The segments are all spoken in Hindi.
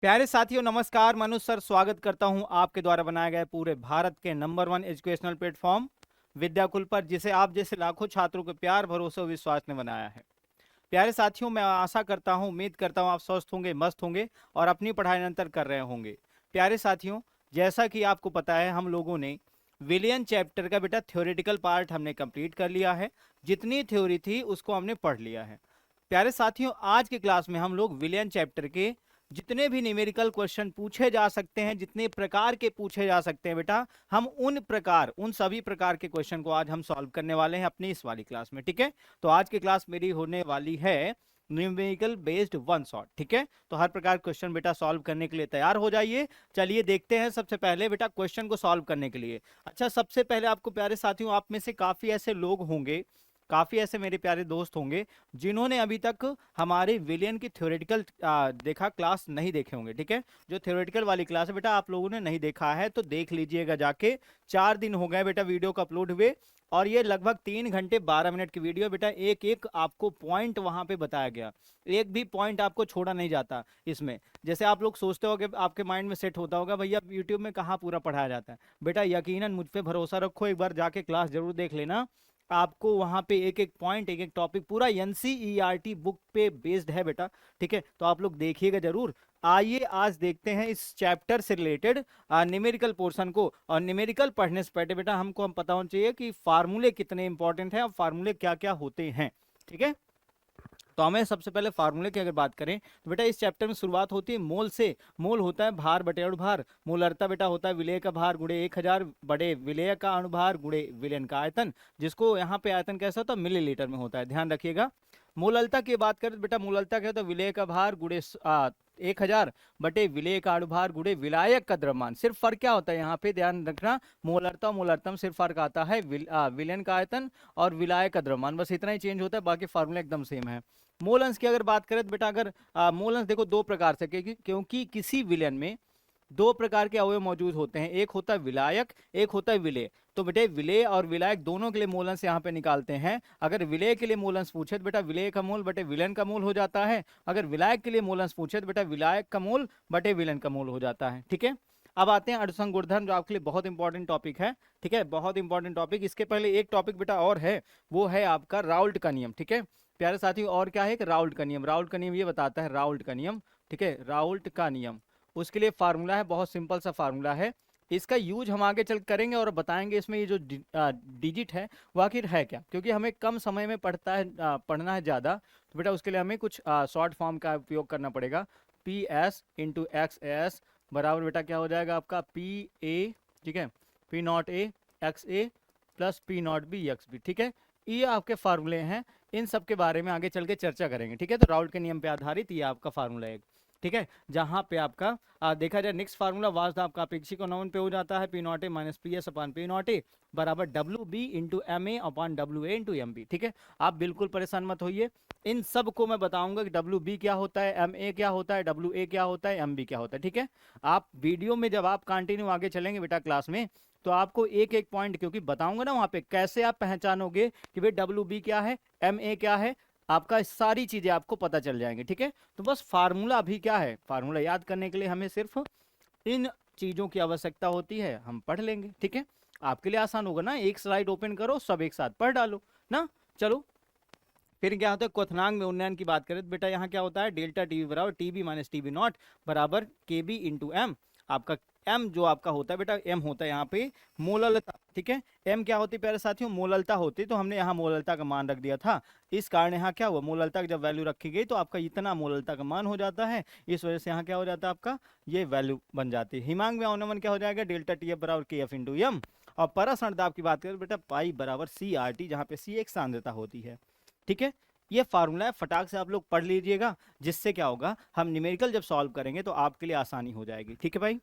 प्यारे साथियों नमस्कार। मनुष्य सर स्वागत करता हूं आपके द्वारा बनाए गए पूरे भारत के नंबर 1 एजुकेशनल प्लेटफॉर्म विद्याकुल पर, जिसे आप जैसे लाखों छात्रों के प्यार भरोसे और विश्वास ने बनाया है। प्यारे साथियों, मैं आशा करता हूं, उम्मीद करता हूं आप स्वस्थ होंगे, मस्त होंगे और अपनी पढ़ाई निरंतर कर रहे होंगे। प्यारे साथियों, जैसा कि आपको पता है, हम लोगों ने विलियन चैप्टर का बेटा थ्योरेटिकल पार्ट हमने कंप्लीट कर लिया है। जितनी थ्योरी थी उसको हमने पढ़ लिया है। प्यारे साथियों, आज की क्लास में हम लोग विलियन चैप्टर के जितने भी न्यूमेरिकल क्वेश्चन पूछे जा सकते हैं, जितने प्रकार के पूछे जा सकते हैं बेटा, हम उन सभी प्रकार के क्वेश्चन को आज हम सॉल्व करने वाले हैं अपनी इस वाली क्लास में। ठीक है, तो आज की क्लास मेरी होने वाली है न्यूमेरिकल बेस्ड वन शॉट। ठीक है, तो हर प्रकार क्वेश्चन बेटा सॉल्व करने के लिए तैयार हो जाइए। चलिए देखते हैं सबसे पहले बेटा क्वेश्चन को सॉल्व करने के लिए। अच्छा, सबसे पहले आपको प्यारे साथियों, आप में से काफी ऐसे लोग होंगे, काफी ऐसे मेरे प्यारे दोस्त होंगे जिन्होंने अभी तक हमारे विलियन की थ्योरेटिकल देखा क्लास नहीं देखे होंगे। ठीक है, जो थ्योरेटिकल वाली क्लास है बेटा, आप लोगों ने नहीं देखा है तो देख लीजिएगा जाके। 4 दिन हो गए बेटा वीडियो को अपलोड हुए, और ये लगभग 3 घंटे 12 मिनट की वीडियो बेटा। एक एक आपको पॉइंट वहां पे बताया गया, एक भी पॉइंट आपको छोड़ा नहीं जाता इसमें। जैसे आप लोग सोचते हो कि आपके माइंड में सेट होता होगा, भैया यूट्यूब में कहाँ पूरा पढ़ाया जाता है। बेटा यकीनन मुझ पे भरोसा रखो, एक बार जाके क्लास जरूर देख लेना। आपको वहां पे एक एक पॉइंट, एक एक टॉपिक पूरा एनसीईआरटी बुक पे बेस्ड है बेटा। ठीक है, तो आप लोग देखिएगा जरूर। आइए आज देखते हैं इस चैप्टर से रिलेटेड न्यूमेरिकल पोर्शन को। और न्यूमेरिकल पढ़ने से पहले बेटा हमको पता होना चाहिए कि फार्मूले कितने इंपॉर्टेंट हैं और फार्मूले क्या क्या होते हैं। ठीक है, तो हमें सबसे पहले फार्मूले की अगर बात करें तो बेटा इस चैप्टर में शुरुआत होती है मोल से। मोल होता है भार बटे अणुभार। मोलरता बेटा होता है विलेय का भार गुणे 1000 बड़े विलेय का अणुभार गुणे विलयन का आयतन, जिसको यहाँ पे आयतन कैसा होता है, मिलीलीटर में होता है, ध्यान रखिएगा। मोललता की बात करें तो बेटा मोललता क्या होता है, विलेय का भार गुणे 1000 बटे विलेय का अणुभार गुणे विलायक का द्रव्यमान। सिर्फ फर्क क्या होता है यहाँ पे, ध्यान रखना, मोलरता और मोलरता में सिर्फ फर्क आता है विलयन का आयतन और विलायक का द्रव्यमान, बस इतना ही चेंज होता है, बाकी फार्मूला एकदम सेम है। मोल अंश की अगर बात करें तो बेटा अगर मोल अंश देखो दो प्रकार से, क्योंकि किसी विलयन में दो प्रकार के अवयव मौजूद होते हैं, एक होता है विलायक, एक होता है विलेय। तो बेटे विलेय और विलायक दोनों के लिए मोल अंश यहाँ पे निकालते हैं। अगर विलेय के लिए मोल अंश पूछे तो बेटा विलेय का मोल बटे विलयन का मोल हो जाता है। अगर विलायक के लिए मोल अंश पूछे तो बेटा विलायक का मोल बटे विलयन का मोल हो जाता है। ठीक है, अब आते हैं अणुसंग गुणधर्म, जो आपके लिए बहुत इंपॉर्टेंट टॉपिक है। ठीक है, बहुत इंपॉर्टेंट टॉपिक। इसके पहले एक टॉपिक बेटा और है, वो है आपका राउल्ट का नियम। ठीक है प्यारे साथियों, और क्या है कि राउल्ट का नियम। राउल्ट का नियम ये बताता है, राउल्ट का नियम, ठीक है, राउल्ट का नियम, उसके लिए फार्मूला है, बहुत सिंपल सा फार्मूला है। इसका यूज हम आगे चल करेंगे और बताएंगे इसमें ये जो डिजिट है वो आखिर है क्या, क्योंकि हमें कम समय में पढ़ना है ज़्यादा, तो बेटा उसके लिए हमें कुछ शॉर्ट फॉर्म का उपयोग करना पड़ेगा। P S into X S बराबर बेटा क्या हो जाएगा आपका पी ए, ठीक है, P naught A X A plus P naught B X B. ठीक है, ये आपके फार्मूले हैं, इन सब के बारे में आगे चल के चर्चा करेंगे। ठीक है, तो राउल्ट के नियम पे आधारित ये आपका फार्मूला है। ठीक है, जहां पे आपका देखा जाए नेक्स्ट फार्मूला वास्ट आपका अपेक्षिक नॉन पे हो जाता है, P naught A minus P S upon P naught A बराबर W B into M A upon W A into M B. ठीक है, आप बिल्कुल परेशान मत होइए, इन सब को मैं बताऊंगा कि डब्ल्यू बी क्या होता है, एम ए क्या होता है, डब्ल्यू ए क्या होता है, एम बी क्या होता है। ठीक है, आप वीडियो में जब आप कंटिन्यू आगे चलेंगे बेटा क्लास में, तो आपको एक एक पॉइंट क्योंकि बताऊंगा ना वहां पे, कैसे आप पहचानोगे कि भाई डब्ल्यू बी क्या है, एम ए क्या है, आपका सारी चीजें आपको पता चल जाएंगी। ठीक है, तो बस फार्मूला अभी क्या है, फार्मूला याद करने के लिए हमें सिर्फ इन चीजों की आवश्यकता होती है, हम पढ़ लेंगे। ठीक है, आपके लिए आसान होगा ना, एक स्लाइड ओपन करो, सब एक साथ पढ़ डालो ना। चलो, फिर क्या होता है, क्वथनांक में उन्नयन की बात करें तो बेटा यहाँ क्या होता है, डेल्टा टीबी बराबर टीबी माइनस टीबी नॉट बराबर के बी इंटू एम। आपका एम जो आपका होता है बेटा, एम होता है यहाँ पे मोललता। ठीक है, एम क्या होती है प्यारे साथियों, मोललता होती, तो हमने यहाँ मोललता का मान रख दिया था। इस कारण यहाँ क्या हुआ, मोललता की जब वैल्यू रखी गई तो आपका इतना मोललता का मान हो जाता है, इस वजह से यहाँ क्या हो जाता है आपका ये वैल्यू बन जाती है। हिमांक में अवनमन क्या हो जाएगा, डेल्टा टी एफ बराबर के एफ इंटू एम। और परसरण दाब की बात करें बेटा पाई बराबर सी आर टी, जहाँ पे सी एक सांद्रता होती है। ठीक है, ये फार्मूला है, फटाक से आप लोग पढ़ लीजिएगा, जिससे क्या होगा, हम न्यूमेरिकल जब सॉल्व करेंगे तो आपके लिए आसानी हो जाएगी। ठीक है भाई,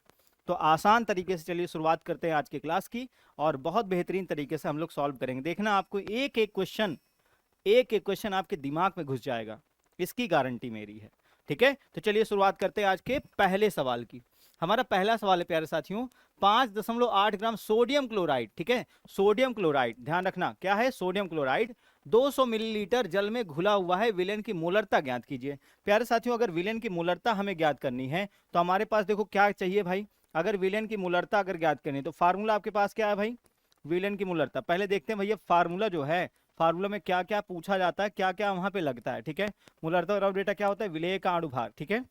तो आसान तरीके से चलिए शुरुआत करते हैं आज की क्लास की, और बहुत बेहतरीन तरीके से हम लोग सॉल्व करेंगे। देखना आपको एक एक क्वेश्चन आपके दिमाग में घुस जाएगा, इसकी गारंटी मेरी है। ठीक है, तो चलिए शुरुआत करते हैं आज के पहले सवाल की। हमारा पहला सवाल है प्यारे साथियों, 5.8 ग्राम सोडियम क्लोराइड। ठीक है, सोडियम क्लोराइड, ध्यान रखना क्या है, सोडियम क्लोराइड 200 मिलीलीटर जल में घुला हुआ है, विलेन की मोलरता ज्ञात कीजिए। प्यारे साथियों, अगर विलेन की मोलरता हमें ज्ञात करनी है तो हमारे पास देखो क्या चाहिए भाई। अगर विलेन की मोलरता अगर ज्ञात करनी है तो फार्मूला आपके पास क्या है भाई, विलेन की मोलरता। पहले देखते हैं भैया फार्मूला जो है, फार्मूला में क्या क्या पूछा जाता है, क्या क्या वहां पे लगता है। ठीक है, मोलरता और डेटा क्या होता है, विलेय का अणुभार। ठीक है,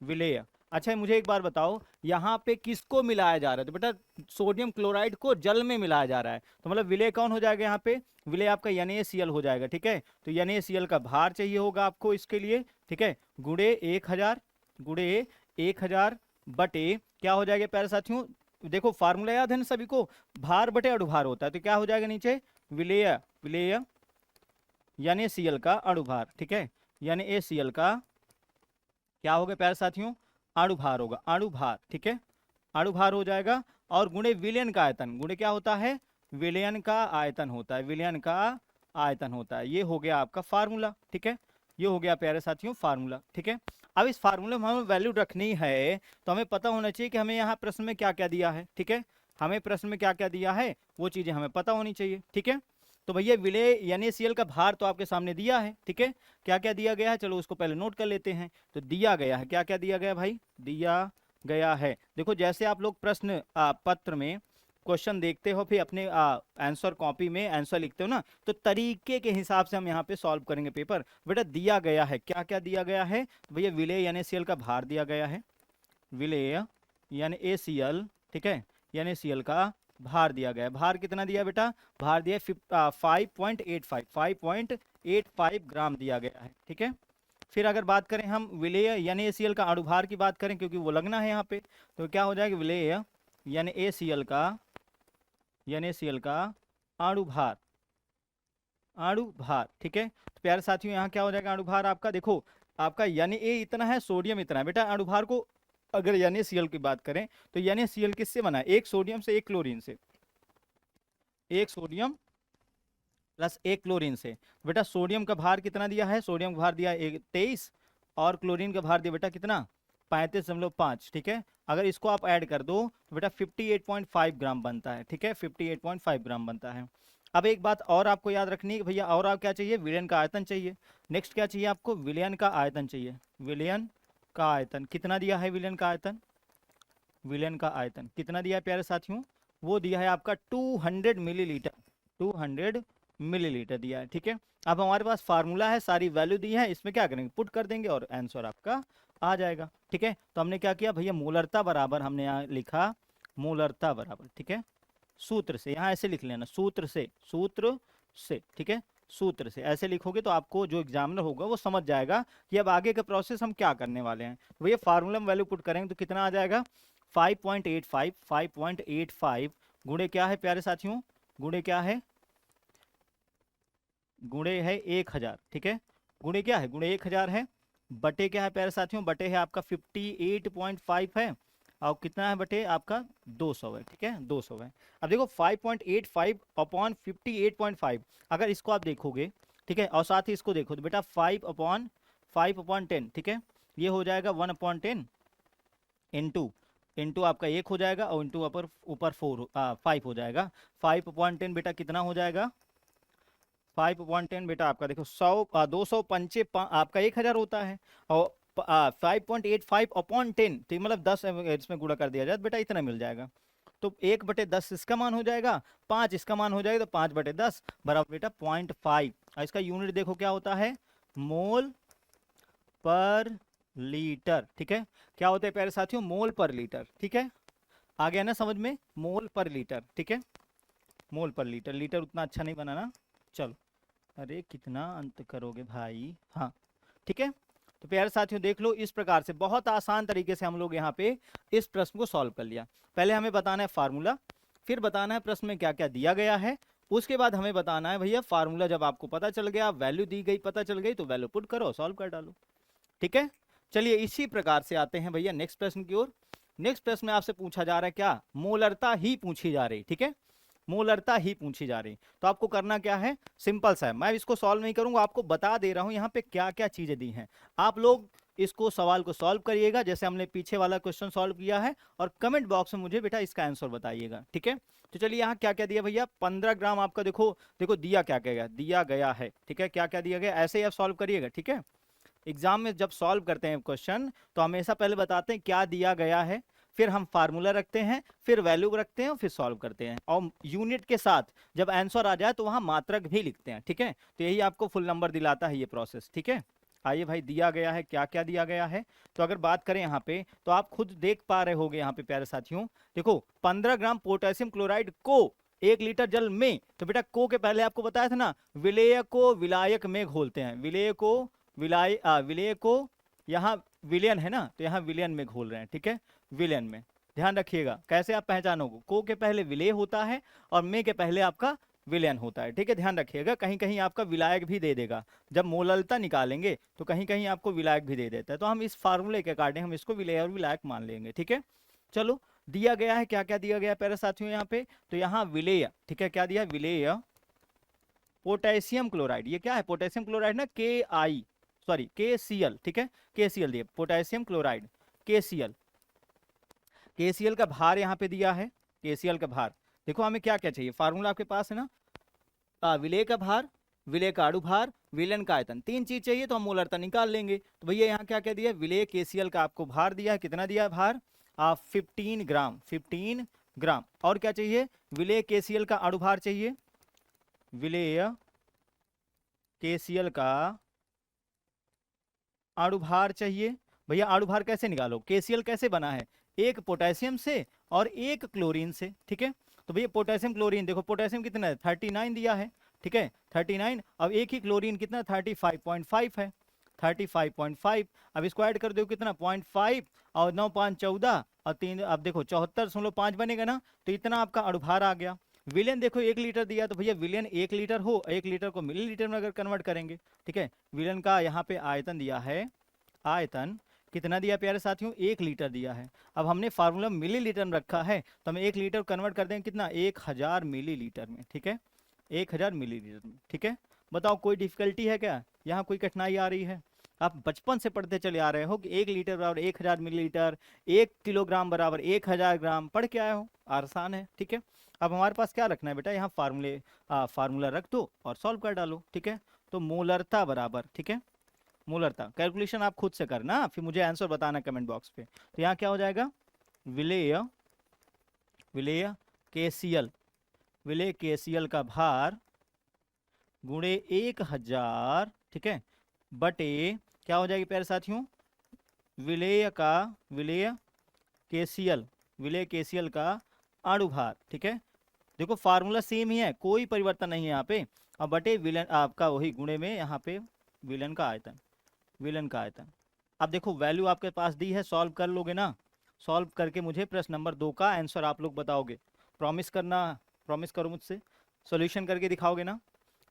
विलेय। अच्छा मुझे एक बार बताओ, यहाँ पे किसको मिलाया जा रहा है, तो बेटा सोडियम क्लोराइड को जल में मिलाया जा रहा है, तो मतलब विलेय कौन हो जाएगा यहाँ पे, विलेय आपका NaCl हो जाएगा। ठीक है, तो NaCl का भार चाहिए होगा आपको इसके लिए। ठीक है, गुणे 1000, गुणे 1000 बटे क्या हो जाएगा प्यारे साथियों, देखो फार्मूला याद है ना सभी को, भार बटे अणुभार होता है, तो क्या हो जाएगा नीचे, विलेय, विलेय NaCl का अणुभार। ठीक है, NaCl का क्या होगा प्यारे साथियों, अणुभार होगा, अणुभार। ठीक है, अणुभार हो जाएगा, और गुणे विलयन का आयतन, गुणे क्या होता है, विलयन का आयतन होता है, विलयन का आयतन होता है। ये हो गया आपका फार्मूला। ठीक है, ये हो गया प्यारे साथियों फार्मूला। ठीक है, अब इस फार्मूले में हमें वैल्यू रखनी है तो हमें पता होना चाहिए कि हमें यहाँ प्रश्न में क्या क्या दिया है। ठीक है, हमें प्रश्न में क्या क्या दिया है वो चीजें हमें पता होनी चाहिए। ठीक है, तो भैया विलेय NaCl का भार तो आपके सामने दिया है। ठीक है, क्या क्या दिया गया है, चलो उसको पहले नोट कर लेते हैं। तो दिया गया है, क्या क्या दिया गया भाई, दिया गया है, देखो जैसे आप लोग प्रश्न पत्र में क्वेश्चन देखते हो, फिर अपने आंसर कॉपी में आंसर लिखते हो ना, तो तरीके के हिसाब से हम यहाँ पे सॉल्व करेंगे पेपर। बेटा दिया गया है, क्या क्या दिया गया है, तो भैया विलेय NaCl का भार दिया गया है, विलेय NaCl, ठीक है, NaCl का भार दिया गया है। भार कितना दिया बेटा, भार दिया 5.85 ग्राम दिया गया है। ठीक है, फिर अगर बात करें हम विलेय NaCl का अणुभार की बात करें, क्योंकि वो लगना है यहाँ पे, तो क्या हो जाएगा, विलेय NaCl का अणुभार, अणुभार। ठीक है, तो प्यारे साथियों यहाँ क्या हो जाएगा अणुभार आपका, देखो आपका Na इतना है, सोडियम इतना है। बेटा अणुभार को अगर NaCl की बात करें तो NaCl किससे बना है, एक सोडियम से एक क्लोरीन से, एक सोडियम प्लस एक क्लोरीन से। बेटा सोडियम का भार कितना दिया है, सोडियम का भार दिया है 23, और क्लोरीन का भार दिया बेटा कितना, 35.5। ठीक है, अगर इसको आप ऐड कर दो तो बेटा 58.5 ग्राम बनता है। ठीक है, 58.5 ग्राम बनता है। अब एक बात और आपको याद रखनी है भैया, और आप क्या चाहिए, विलयन का आयतन चाहिए। नेक्स्ट क्या चाहिए आपको, विलयन का आयतन चाहिए, विलयन का आयतन कितना दिया है, विलयन का आयतन, विलयन का आयतन कितना दिया है प्यारे साथियों, वो दिया है आपका 200 मिलीलीटर, 200 मिलीलीटर दिया है। ठीक है, अब हमारे पास फार्मूला है, सारी वैल्यू दी है, इसमें क्या करेंगे, पुट कर देंगे और आंसर आपका आ जाएगा। ठीक है, तो हमने क्या किया भैया, मोलरता बराबर हमने यहाँ लिखा, मोलरता बराबर, ठीक है, सूत्र से, यहाँ ऐसे लिख लेना, सूत्र से, सूत्र से। ठीक है, सूत्र से ऐसे लिखोगे तो आपको जो एग्जामिनर होगा वो समझ जाएगा कि अब आगे का प्रोसेस हम क्या करने वाले हैं। भैया फार्मूला में वैल्यू पुट करेंगे तो कितना आ जाएगा, 5.85 गुणे क्या है प्यारे साथियों, गुणे क्या है, गुणे है 1000। ठीक है, गुणे क्या है, गुणे 1000 है, बटे क्या है प्यारे साथियों, बटे है आपका 58.5 है, और कितना है बटे आपका 200 है। ठीक है, 200 है। अब देखो 5.85 अपॉन 58.5, अगर इसको आप देखोगे, ठीक है, और साथ ही इसको देखो तो बेटा 5/10, ठीक है, ये हो जाएगा 1/10 इंटू आपका 1 हो जाएगा, और इंटू ऊपर 5 हो जाएगा। 5/10 बेटा कितना हो जाएगा, 5/10 बेटा आपका देखो 200 आपका 1000 होता है, और 5.85/10, तो मतलब 10 इसमें गुणा कर दिया जाए तो बेटा इतना मिल जाएगा। तो 1/10 इसका मान हो जाएगा, 5 इसका मान हो जाएगा, तो 5/10 बराबर बेटा 0.5। इसका यूनिट देखो क्या होता है, मोल पर लीटर। ठीक है, क्या होता है प्यारे साथियों, मोल पर लीटर। ठीक है, आ गया ना समझ में, मोल पर लीटर। ठीक है, मोल पर लीटर, लीटर उतना अच्छा नहीं बना ना, चलो, अरे कितना अंत करोगे भाई, हाँ ठीक है। तो प्यारे साथियों देख लो, इस प्रकार से बहुत आसान तरीके से हम लोग यहाँ पे इस प्रश्न को सॉल्व कर लिया। पहले हमें बताना है फार्मूला, फिर बताना है प्रश्न में क्या क्या दिया गया है, उसके बाद हमें बताना है भैया फार्मूला जब आपको पता चल गया, वैल्यू दी गई पता चल गई, तो वैल्यू पुट करो, सॉल्व कर डालो। ठीक है, चलिए इसी प्रकार से आते हैं भैया नेक्स्ट प्रश्न की ओर। नेक्स्ट प्रश्न में आपसे पूछा जा रहा है क्या, मोलरता ही पूछी जा रही। ठीक है, मोलरता ही पूछी जा रही, तो आपको करना क्या है, सिंपल सा है, मैं इसको सॉल्व नहीं करूंगा, आपको बता दे रहा हूं यहाँ पे क्या क्या चीजें दी हैं। आप लोग इसको सवाल को सॉल्व करिएगा जैसे हमने पीछे वाला क्वेश्चन सॉल्व किया है, और कमेंट बॉक्स में मुझे बेटा इसका आंसर बताइएगा, ठीक है। तो चलिए यहाँ क्या क्या दिया भैया, 15 ग्राम आपका देखो देखो दिया क्या क्या गया, दिया गया है, ठीक है, क्या क्या दिया गया, ऐसे ही आप सॉल्व करिएगा, ठीक है। एग्जाम में जब सॉल्व करते हैं क्वेश्चन तो हमेशा पहले बताते हैं क्या दिया गया है, फिर हम फार्मूला रखते हैं, फिर वैल्यू रखते हैं, फिर सॉल्व करते हैं, और यूनिट के साथ जब आंसर आ जाए तो वहां मात्रक भी लिखते हैं, ठीक है। तो यही आपको फुल नंबर दिलाता है ये प्रोसेस, ठीक है। आइए भाई, दिया गया है, क्या क्या दिया गया है। तो अगर बात करें यहाँ पे तो आप खुद देख पा रहे होगे यहाँ पे प्यारे साथियों, देखो 15 ग्राम पोटेशियम क्लोराइड को 1 लीटर जल में, तो बेटा को के पहले आपको बताया था ना, विलेय को विलायक में घोलते हैं, विलेय को विलेय को, यहाँ विलियन है ना, तो यहाँ विलियन में घोल रहे हैं, ठीक है, विलियन में। ध्यान रखिएगा कैसे आप पहचानोगे, को के पहले विलेय होता है और में के पहले आपका विलयन होता है, ठीक है। ध्यान रखिएगा कहीं कहीं आपका विलायक भी दे देगा, जब मोललता निकालेंगे तो कहीं कहीं आपको विलायक भी दे देता है, तो हम इस फार्मूले के अकॉर्डिंग हम इसको विलेय और विलायक मान लेंगे, ठीक है। चलो, दिया गया है, क्या क्या दिया गया प्यारे साथियों यहाँ पे, तो यहाँ विलेय, ठीक है, क्या दिया, विलेय पोटेशियम क्लोराइड, ये क्या है, पोटेशियम क्लोराइड ना, KCl, ठीक है, KCl दिए, पोटेशियम क्लोराइड KCl, KCl का भार यहाँ पे दिया है, KCl का भार। देखो हमें क्या क्या चाहिए, फार्मूला आपके पास है ना, विलेय का भार, विलेय का अणु भार, विलयन का आयतन, 3 चीज चाहिए तो हम मोलरता निकाल लेंगे। तो भैया यहाँ क्या क्या दिया, विलेय KCl का आपको भार दिया है, कितना दिया है भार, 15 ग्राम, 15 ग्राम। और क्या चाहिए, विलेय KCl का अणु भार चाहिए, विलेय KCl का अणुभार चाहिए। भैया अणुभार कैसे निकालो, KCl कैसे बना है, एक पोटेशियम से और एक क्लोरीन से, ठीक है। तो भैया पोटेशियम क्लोरीन, देखो पोटेशियम कितना है, 39 दिया है, ठीक है, 39। अब एक ही क्लोरीन कितना, 35.5 है, 35.5। अब इसको ऐड कर दो कितना, 0.5 और 9 5 14 और 3, अब देखो 74.5 बनेगा ना, तो इतना आपका अणुभार आ गया। विलियन देखो 1 लीटर दिया, तो भैया विलियन 1 लीटर हो, 1 लीटर को मिलीलीटर में अगर कन्वर्ट करेंगे, ठीक है। विलियन का यहाँ पे आयतन दिया है, आयतन कितना दिया प्यारे साथियों, 1 लीटर दिया है। अब हमने फार्मूला मिलीलीटर में रखा है तो हम 1 लीटर कन्वर्ट कर देंगे कितना, 1000 मिलीलीटर में, ठीक है, 1000 मिलीलीटर में, ठीक है। बताओ कोई डिफिकल्टी है क्या, यहाँ कोई कठिनाई आ रही है। आप बचपन से पढ़ते चले आ रहे हो कि 1 लीटर बराबर 1000 मिलीलीटर, 1 किलोग्राम बराबर 1000 ग्राम, पढ़ के आए हो, आसान है, ठीक है। अब हमारे पास क्या रखना है बेटा, यहाँ फार्मूला रख दो और सॉल्व कर डालो, ठीक है। तो मोलरता बराबर, ठीक है, मोलरता कैलकुलेशन आप खुद से करना, फिर मुझे आंसर बताना कमेंट बॉक्स पे। तो यहाँ क्या हो जाएगा, विलेय विलेय KCl, विलेय KCl का भार गुणे 1000, ठीक है, बटे क्या हो जाएगी प्यारे साथियों, विलेय KCl, विलेय KCl का अणुभार, ठीक है। देखो फार्मूला सेम ही है, कोई परिवर्तन नहीं है यहाँ पे, अब बटे विलन आपका वही गुणे में यहाँ पे विलन का आयतन, विलन का आयतन। अब देखो वैल्यू आपके पास दी है, सॉल्व कर लोगे ना, सॉल्व करके मुझे प्रश्न नंबर 2 का आंसर आप लोग बताओगे, प्रॉमिस करना, प्रॉमिस करो मुझसे, सॉल्यूशन करके दिखाओगे ना,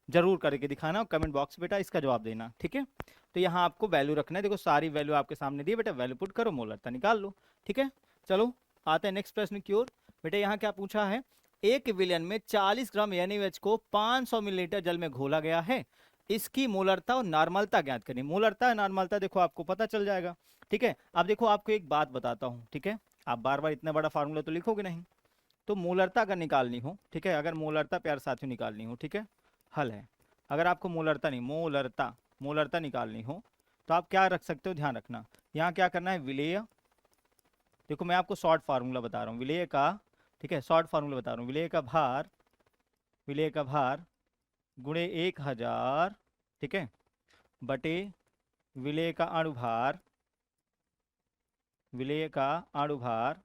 जरूर करके दिखाना और कमेंट बॉक्स बेटा इसका जवाब देना, ठीक है। तो यहाँ आपको वैल्यू रखना है, देखो सारी वैल्यू आपके सामने दी बेटा, वैल्यू पुट करो, मोलरता निकाल लो, ठीक है। चलो आते हैं नेक्स्ट प्रश्न की ओर। बेटा यहाँ क्या पूछा है, एक विलयन में 40 ग्राम NaOH को 500 मिलीलीटर जल में घोला गया है, इसकी मोलरता और नॉर्मलता ज्ञात करें। मोलरता नॉर्मलता देखो आपको पता चल जाएगा, ठीक है। अब देखो आपको एक बात बताता हूँ, ठीक है, आप बार बार इतना बड़ा फार्मूला तो लिखोगे नहीं, तो मोलरता अगर निकालनी हो, ठीक है, अगर मोलरता प्यार साथियों निकालनी हो, ठीक है, हल है। अगर आपको मोलरता नहीं, मोलरता निकालनी हो तो आप क्या रख सकते हो, ध्यान रखना, यहाँ क्या करना है, विलेय, देखो मैं आपको शॉर्ट फार्मूला बता रहा हूँ विलेय का, ठीक है, शॉर्ट फार्मूला बता रहा हूँ, विलेय का भार गुणे 1000, ठीक है, बटे विलेय का अणुभार, विलेय का अणुभार,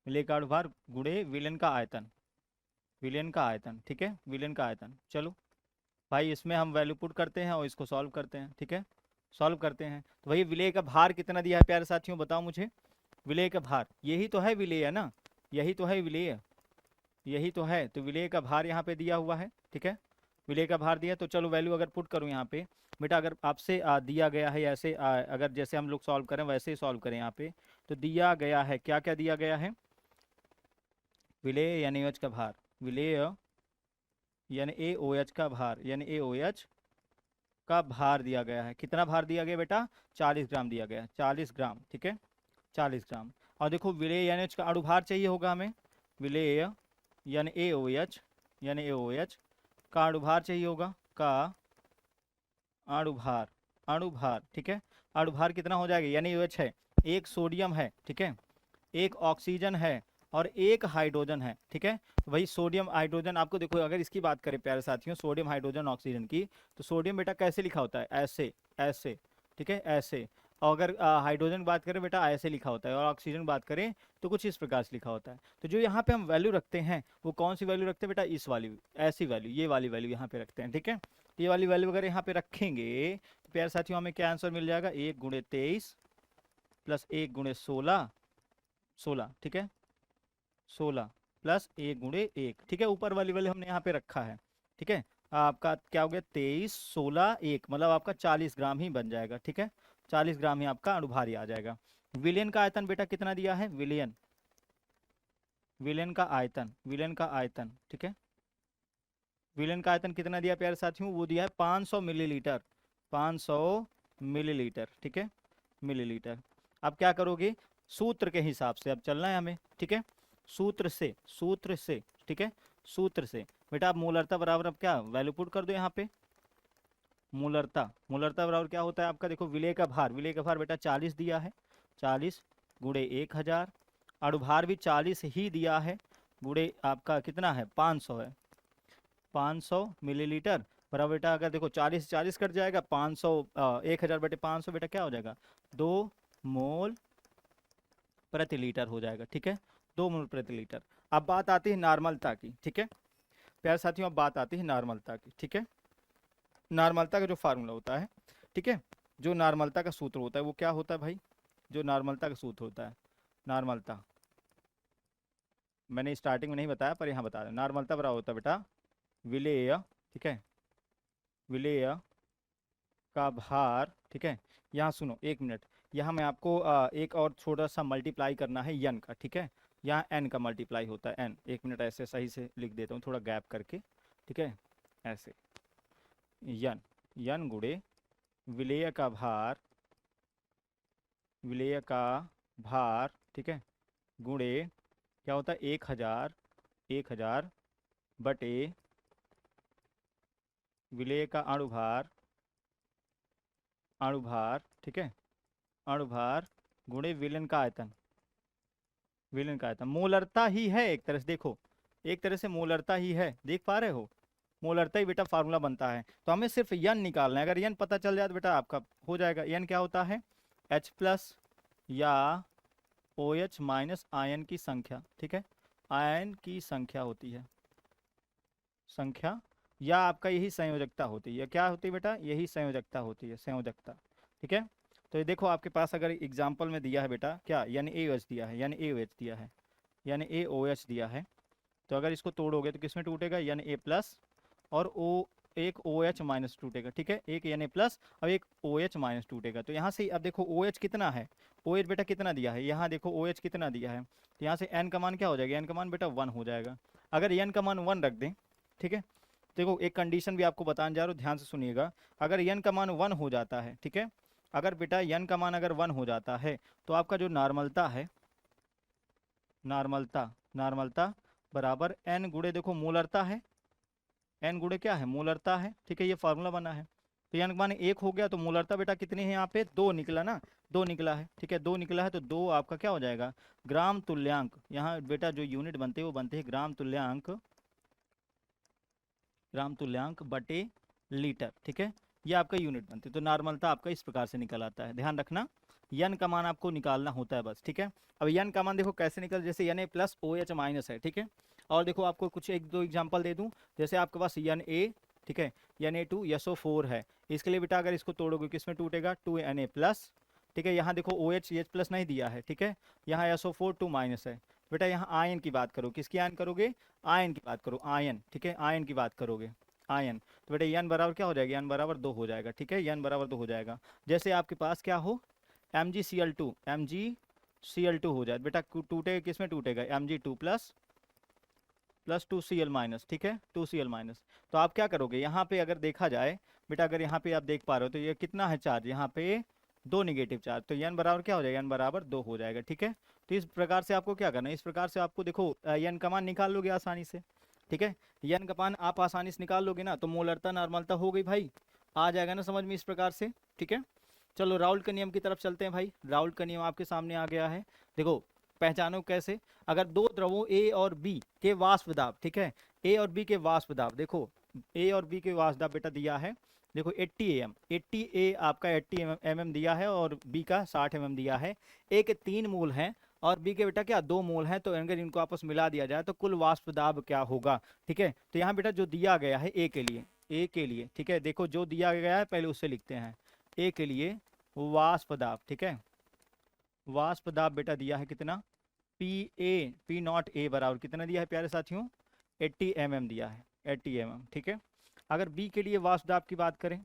विलेय का अणुभार गुणे विलयन का आयतन, विलयन का आयतन, ठीक है, विलयन का आयतन। चलो भाई इसमें हम वैल्यू पुट करते हैं और इसको सॉल्व करते हैं, ठीक है, सॉल्व करते हैं। तो भाई विलेय का भार कितना दिया है प्यारे साथियों, बताओ मुझे, विलेय का भार, यही तो है विलेय है ना, यही तो है विलेय, यही तो है, तो विलेय का भार यहाँ पे दिया हुआ है, ठीक है, विलेय का भार दिया। तो चलो वैल्यू अगर पुट करूँ यहाँ पे बेटा, अगर आपसे दिया गया है ऐसे, अगर जैसे हम लोग सॉल्व करें वैसे ही सॉल्व करें यहाँ पे, तो दिया गया है, क्या क्या दिया गया है, विलेय NaOH का भार, विलेय NaOH का भार, NaOH का भार दिया गया है। कितना भार दिया गया बेटा? 40 ग्राम दिया गया है, 40 ग्राम, ठीक है, 40 ग्राम। और देखो विलेय NH का अणुभार चाहिए होगा हमें, विलेय यानी AOH, यानी AOH का अणुभार चाहिए होगा, का अणुभार, अणुभार, ठीक है। अणुभार कितना हो जाएगा? यानी OH है, एक सोडियम है, ठीक है, एक ऑक्सीजन है और एक हाइड्रोजन है, ठीक है। तो वही सोडियम हाइड्रोजन, आपको देखो अगर इसकी बात करें प्यारे साथियों, सोडियम हाइड्रोजन ऑक्सीजन की, तो सोडियम बेटा कैसे लिखा होता है? ऐसे, ऐसे, ठीक है, ऐसे। और अगर हाइड्रोजन की बात करें बेटा ऐसे लिखा होता है, और ऑक्सीजन की बात करें तो कुछ इस प्रकार से लिखा होता है। तो जो यहाँ पे हम वैल्यू रखते हैं वो कौन सी वैल्यू रखते हैं बेटा? इस वाली, ऐसी वैल्यू, ये वाली वैल्यू यहाँ पे रखते हैं, ठीक है। ये वाली वैल्यू अगर यहाँ पे रखेंगे तो प्यारे साथियों हमें क्या आंसर मिल जाएगा? 1 गुणे 23 प्लस 1 गुणे 16, 16, ठीक है, 16 प्लस 1 गुणे 1, ठीक है। ऊपर वाली वाली हमने यहाँ पे रखा है, ठीक है। आपका क्या हो गया? 23, 16, 1, मतलब आपका 40 ग्राम ही बन जाएगा, ठीक है, 40 ग्राम ही आपका अणुभारी आ जाएगा। विलयन का आयतन बेटा कितना दिया है? विलयन, विलयन का आयतन, विलयन का आयतन, ठीक है, विलयन का आयतन कितना दिया प्यारे साथियों? वो दिया है 500 मिलीलीटर, 500 मिलीलीटर, ठीक है, मिलीलीटर। अब क्या करोगे? सूत्र के हिसाब से अब चलना है हमें, ठीक है, सूत्र से, सूत्र से, ठीक है, सूत्र से। बेटा आप मोलरता बराबर अब क्या वैल्यू पुट कर दो यहाँ पे, मोलरता, मोलरता बराबर क्या होता है आपका? देखो विलेय का भार, विलेय का भार बेटा 40 दिया है, 40 गुणे 1000, अणुभार भी 40 ही दिया है, गुणे आपका कितना है? 500 है, 500 मिलीलीटर बराबर बेटा, अगर देखो 40 40 कट जाएगा, 500 1000 बटे 500 बेटा क्या हो जाएगा? 2 मोल प्रति लीटर हो जाएगा, ठीक है, 2 मोल प्रति लीटर। अब बात आती है नॉर्मलता की, ठीक है प्यारे साथियों, अब बात आती है नॉर्मलता की, ठीक है। नॉर्मलता का जो फार्मूला होता है, ठीक है, जो नॉर्मलता का सूत्र होता है वो क्या होता है भाई? जो नॉर्मलता का सूत्र होता है, नॉर्मलता मैंने स्टार्टिंग में नहीं बताया पर यहाँ बता दें, नॉर्मलता बराबर होता है बेटा विलेय, ठीक है, विलेय का भार, ठीक है। यहाँ सुनो 1 मिनट, यहाँ मैं आपको एक और छोटा सा मल्टीप्लाई करना है यन का, ठीक है, यहाँ एन का मल्टीप्लाई होता है, एन, 1 मिनट ऐसे सही से लिख देता हूँ थोड़ा गैप करके, ठीक है, ऐसे यन, यन गुणे विलेय का भार, विलेय का भार, ठीक है, गुणे क्या होता है? 1000, 1000 बटे विलेय का अणुभार, अणुभार, ठीक है, अणुभार गुणे विलयन का आयतन, विलयन का आयतन। मोलरता ही है एक तरह से, देखो एक तरह से मोलरता ही है, देख पा रहे हो, मोलरता ही बेटा फार्मूला बनता है। तो हमें सिर्फ यन निकालना है, अगर यन पता चल जाए तो बेटा आपका हो जाएगा। यन क्या होता है? H प्लस या OH माइनस आयन की संख्या, ठीक है, आयन की संख्या होती है, संख्या, या आपका यही संयोजकता होती है, क्या होती है बेटा? यही संयोजकता होती है, संयोजकता, ठीक है। तो ये देखो आपके पास अगर एग्जाम्पल में दिया है बेटा क्या, यानी AOH दिया है, यानी AOH दिया है, यानी AOH दिया है, तो अगर इसको तोड़ोगे तो किसमें टूटेगा? यानी A प्लस और एक OH माइनस टूटेगा, ठीक है, एक Na प्लस और एक OH माइनस टूटेगा। तो यहाँ से अब देखो OH कितना है, OH बेटा कितना दिया है, यहाँ देखो OH कितना दिया है, तो यहाँ से N का मान क्या हो जाएगा? N का मान बेटा 1 हो जाएगा। अगर N का मान 1 रख दें, ठीक है, देखो एक कंडीशन भी आपको बताने जा रहा हूँ, ध्यान से सुनिएगा। अगर n का मान 1 हो जाता है, ठीक है, अगर बेटा n का मान अगर 1 हो जाता है तो आपका जो नॉर्मलता है, नॉर्मलता, नॉर्मलता बराबर n गुणे देखो मोलरता है, n गुणे क्या है? मोलरता है, ठीक है, ये फार्मूला बना है। तो n का मान 1 हो गया तो मोलरता बेटा कितनी है? यहाँ पे 2 निकला ना, 2 निकला है, ठीक है, 2 निकला है तो 2 आपका क्या हो जाएगा? ग्राम तुल्यांक, यहाँ बेटा जो यूनिट बनते हैं वो बनते हैं ग्राम तुल्यांक, ग्राम तुल्यांक बटे लीटर, ठीक है, ये आपका यूनिट बनती है। तो नॉर्मलता आपका इस प्रकार से निकल आता है, ध्यान रखना यन का मान आपको निकालना होता है बस, ठीक है। अब यन का मान देखो कैसे निकल, जैसे यन ए प्लस OH माइनस है, ठीक है, और देखो आपको कुछ 1-2 एग्जाम्पल दे दूं, जैसे आपके पास यन ए, ठीक है, Na2 SO4 है, इसके लिए बेटा अगर इसको तोड़ोगे किसमें टूटेगा? 2Na प्लस, ठीक है, यहाँ देखो OH H प्लस नहीं दिया है, ठीक है, यहाँ SO4 2 माइनस है, बेटा यहाँ आयन की बात करो, किसकी आयन करोगे? आयन की बात करो, आयन, ठीक है, आयन की बात करोगे, आयन, तो बेटा यन बराबर क्या हो जाएगा? यन बराबर 2 हो जाएगा, ठीक है, यन बराबर 2 हो जाएगा। जैसे आपके पास क्या हो? MgCl2, MgCl2 हो जाए बेटा, टूटेगा किसमें टूटेगा? Mg2 plus plus 2Cl minus, ठीक है, 2Cl माइनस। तो आप क्या करोगे यहाँ पे अगर देखा जाए बेटा अगर यहाँ पे आप देख पा रहे हो तो ये कितना है चार्ज, यहाँ पे 2 नेगेटिव चार्ज, तो n बराबर क्या हो जाएगा, n बराबर 2 हो जाएगा। ठीक है, तो इस प्रकार से आपको क्या करना है, इस प्रकार से आपको देखो n का मान निकाल लोगे आसानी से। ठीक है, n का मान आप आसानी से निकाल लोगे ना, तो मोलरता नॉर्मलता हो गई भाई, आ जाएगा ना समझ में इस प्रकार से। ठीक है, चलो राउल्ट के नियम की तरफ चलते हैं भाई। राउल्ट का नियम आपके सामने आ गया है, देखो पहचानो कैसे। अगर दो द्रवों ए और बी के वाष्प दाब, ठीक है, ए और बी के वाष्प दाब, देखो ए और बी के वाष्प दाब बेटा दिया है, देखो 80 एम, 80 ए आपका 80 mm दिया है और बी का 60 mm दिया है। ए के 3 मोल हैं और बी के बेटा क्या 2 मोल हैं, तो अगर इनको आपस मिला दिया जाए तो कुल वाष्प दाब क्या होगा। ठीक है, तो यहाँ बेटा जो दिया गया है ए के लिए, ए के लिए, ठीक है, देखो जो दिया गया है पहले उससे लिखते हैं। ए के लिए वाष्प दाब, ठीक है, वाष्प दाब बेटा दिया है कितना, पी नॉट ए बराबर कितना दिया है प्यारे साथियों, 80 mm दिया है, 80 mm। ठीक है, अगर बी के लिए वाष्प दाब की बात करें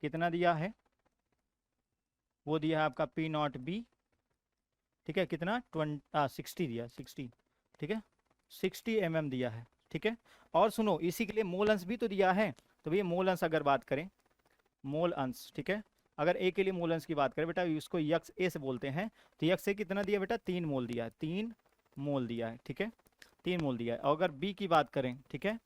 कितना दिया है, वो दिया है आपका पी नॉट बी, ठीक है, कितना 60 दिया, 60, ठीक है, 60 mm दिया है। ठीक है, और सुनो इसी के लिए मोल अंश भी तो दिया है, तो भैया मोल अंश अगर बात करें, मोल अंश, ठीक है, अगर ए के लिए मोल अंश की बात करें बेटा इसको यक्स ए से बोलते हैं, तो यक्स ए कितना दिया बेटा 3 मोल दिया है, 3 मोल दिया है। ठीक है, 3 मोल दिया है। और अगर बी की बात करें, ठीक है,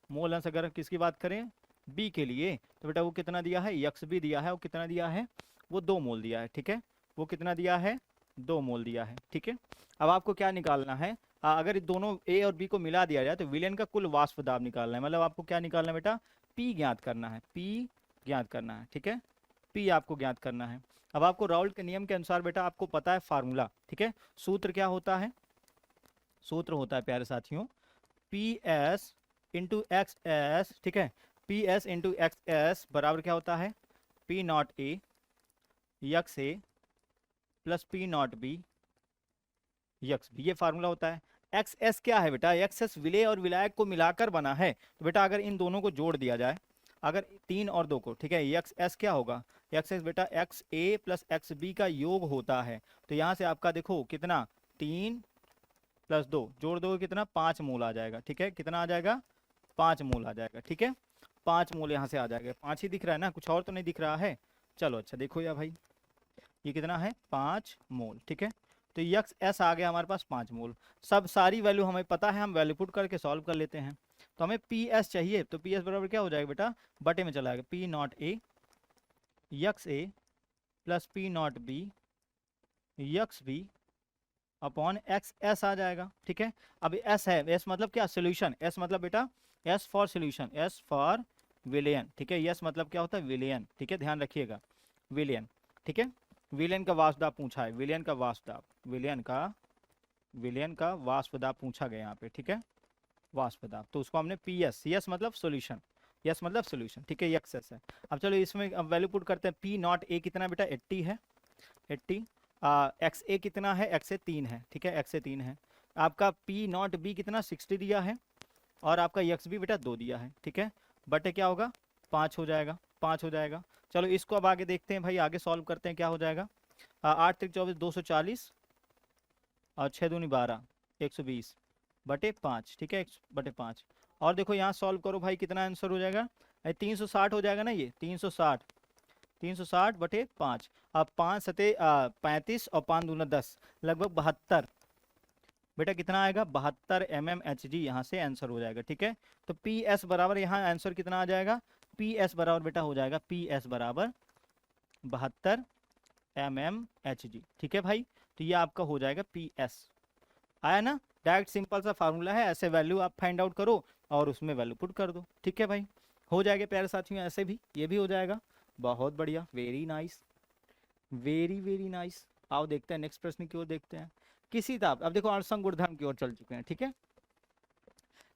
मोल अंश अगर किसकी बात करें बी के लिए, तो बेटा वो कितना दिया है, यक्स बी दिया है, वो कितना दिया है, वो 2 मोल दिया है। ठीक है, वो कितना दिया है, 2 मोल दिया है। ठीक है, अब आपको क्या निकालना है, अगर दोनों ए और बी को मिला दिया जाए तो विलेन का कुल वाष्प दाब निकालना है, मतलब आपको क्या निकालना है बेटा, पी ज्ञात करना है, पी ज्ञात करना है। ठीक है, पी आपको ज्ञात करना है। अब आपको राउल्ट के नियम के अनुसार बेटा आपको पता है फार्मूला, ठीक है, सूत्र क्या होता है, सूत्र होता है प्यारे साथियों P S into X S, ठीक है, P S into X S बराबर क्या होता है, P naught A X A plus P naught B X B, ये फार्मूला होता है। एक्स एस क्या है बेटा, एक्स एस विलेय और विलायक को मिलाकर बना है, तो बेटा अगर इन दोनों को जोड़ दिया जाए, अगर 3 और 2 को, ठीक है, एक्स एस क्या होगा, एक्स एस बेटा x A plus x B का योग होता है। तो यहाँ से आपका देखो कितना 3 प्लस 2 जोड़ दो कितना 5 मोल आ जाएगा। ठीक है, कितना आ जाएगा, 5 मोल आ जाएगा। ठीक है, 5 मोल यहाँ से आ जाएगा, 5 ही दिख रहा है ना, कुछ और तो नहीं दिख रहा है। चलो अच्छा देखो या भाई, ये कितना है 5 मोल। ठीक है, तो यक्स एस आ गया हमारे पास 5 मोल। सब सारी वैल्यू हमें पता है, हम वैल्यू पुट करके सॉल्व कर लेते हैं। तो हमें पी एस चाहिए, तो पी एस बराबर क्या हो जाएगा बेटा, बटे में चला जाएगा P naught A X A plus P naught B X B upon X S आ जाएगा। ठीक है, अब एस है, एस मतलब क्या, सोल्यूशन, एस मतलब बेटा S for solution, S for विलेयन। ठीक है, एस मतलब क्या होता है, विलेयन। ठीक है, ध्यान रखिएगा विलेयन। ठीक है, विलेयन का वाष्प दाब पूछा है, विलेयन का वाष्प दाब, विलेयन का वाष्प दाब पूछा गया यहाँ पे। ठीक है, वाष्प दाब, तो उसको हमने पी एस, एस मतलब सोल्यूशन, यस मतलब सोल्यूशन। ठीक है, एक्स एस है। अब चलो इसमें अब वैल्यू पुट करते हैं, पी नॉट ए कितना बेटा 80 है, 80, एक्स ए कितना है, एक्स ए 3 है। ठीक है, एक्स ए 3 है। आपका पी नॉट बी कितना 60 दिया है और आपका यक्स बी बेटा 2 दिया है। ठीक है, बटे क्या होगा 5 हो जाएगा, 5 हो जाएगा। चलो इसको अब आगे देखते हैं भाई, आगे सॉल्व करते हैं क्या हो जाएगा। 8 3 24 240 और 6 दूनी 12 120 बटे 5। ठीक है, बटे 5। और देखो यहाँ सॉल्व करो भाई, कितना आंसर हो जाएगा, 360 हो जाएगा ना, ये 360, 360 बटे 5। अब 5 सते 35 और 5 दूना 10, लगभग 72 बेटा कितना आएगा, 72 mmHg यहाँ से आंसर हो जाएगा। ठीक है, तो पी एस बराबर यहाँ आंसर कितना आ जाएगा, पी एस बराबर बेटा हो जाएगा, पी एस बराबर 72 mmHg। ठीक है भाई, तो ये आपका हो जाएगा पी एस, आया ना, डायरेक्ट सिंपल सा फार्मूला है, ऐसे वैल्यू आप फाइंड आउट करो और उसमें वैल्यू पुट कर दो। ठीक है भाई, हो जाएगा प्यारे साथियों, ऐसे भी ये भी हो जाएगा। बहुत बढ़िया, very nice, very very nice. आओ देखते हैं नेक्स्ट प्रश्न की ओर देखते हैं। किसी ताप, अब देखो अणुसंग गुणधर्म की ओर चल चुके हैं। ठीक है,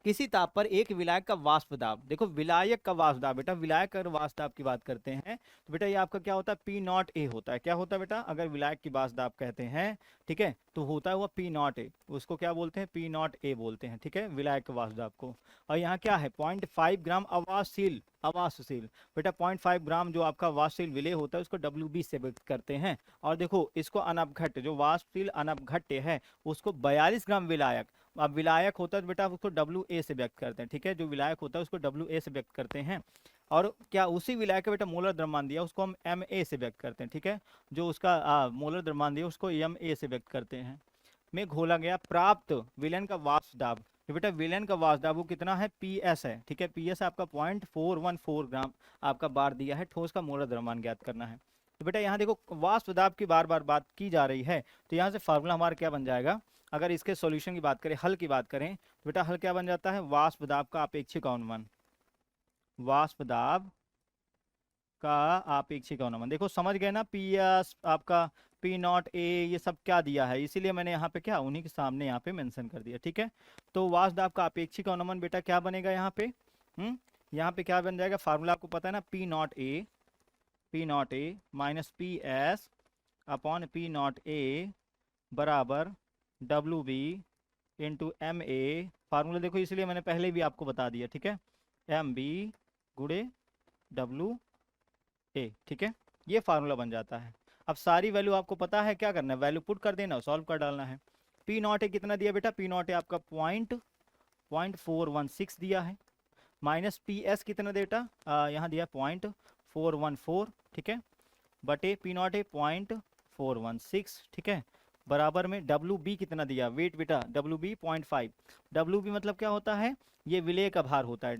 किसी ताप पर एक विलायक का वाष्प दाब, देखो विलायक का वाष्प दाब बेटा, विलायक और वाष्प दाब की बात करते हैं तो बेटा ये आपका क्या होता है, पी नॉट ए होता है। क्या होता है बेटा, अगर विलायक की वाष्प दाब कहते हैं, ठीक है, तो होता है वो पी नॉट ए, उसको क्या बोलते हैं, पी नॉट ए बोलते हैं। ठीक है, विलायक के वाष्प दाब को। और यहाँ क्या है 0.5 ग्राम अवाशील, अवाष्पशील। बेटा 0.5 ग्राम जो आपका वाष्पशील विलेय होता है उसको WB से व्यक्त करते हैं। और देखो इसको अनपघट्य जो वाष्पशील अनपघट्य है उसको 42 ग्राम विलायक। अब विलायक होता है तो बेटा उसको WA से व्यक्त करते हैं, ठीक है, जो विलायक होता है उसको WA से व्यक्त करते हैं। और क्या उसी विलायक का बेटा मोलर द्रव्यमान दिया उसको हम MA से व्यक्त करते हैं, ठीक है, जो उसका मोलर द्रव्यमान दिया उसको MA से व्यक्त करते हैं। में घोला गया प्राप्त विलयन का वाष्प दाब, तो बेटा विलयन का वाष्प दाब वो कितना है, PS है, ठीक है, PS आपका 0.414 ग्राम आपका बार दिया है। ठोस का मोलर द्रव्यमान ज्ञात करना है। तो बेटा यहाँ देखो वाष्प दाब की बार बार बात की जा रही है, तो यहाँ से फार्मूला हमारा क्या बन जाएगा, अगर इसके सॉल्यूशन की बात करें, हल की बात करें, तो बेटा हल क्या बन जाता है, वाष्प दाब का अपेक्षिक अनुमान, वाष्प दाब का आपेक्षिक अनुमान। देखो समझ गए ना, PS आपका P0 A ये सब क्या दिया है, इसीलिए मैंने यहाँ पे क्या उन्हीं के सामने यहाँ पे मेंशन कर दिया, ठीक है। तो वाष्प दाब का अपेक्षिक अनुमान बेटा क्या बनेगा यहाँ पे, यहाँ पे क्या बन जाएगा, फार्मूला आपको पता है ना, P0 A minus PS upon P0 A बराबर WB इंटू MA। फार्मूला देखो इसलिए मैंने पहले भी आपको बता दिया, ठीक है, MB गुणे WA, ठीक है, ये फार्मूला बन जाता है। अब सारी वैल्यू आपको पता है, क्या करना है, वैल्यू पुट कर देना, सॉल्व कर डालना है। P0 कितना दिया बेटा, P0 आपका 0.416 दिया है, माइनस PS कितना बेटा, यहाँ दिया 0.414, ठीक है, बटे P0 0.416, ठीक है, बराबर में WB कितना दिया, वेट बेटा WB 0.5। WB मतलब क्या होता है, ये विलेय का भार होता है।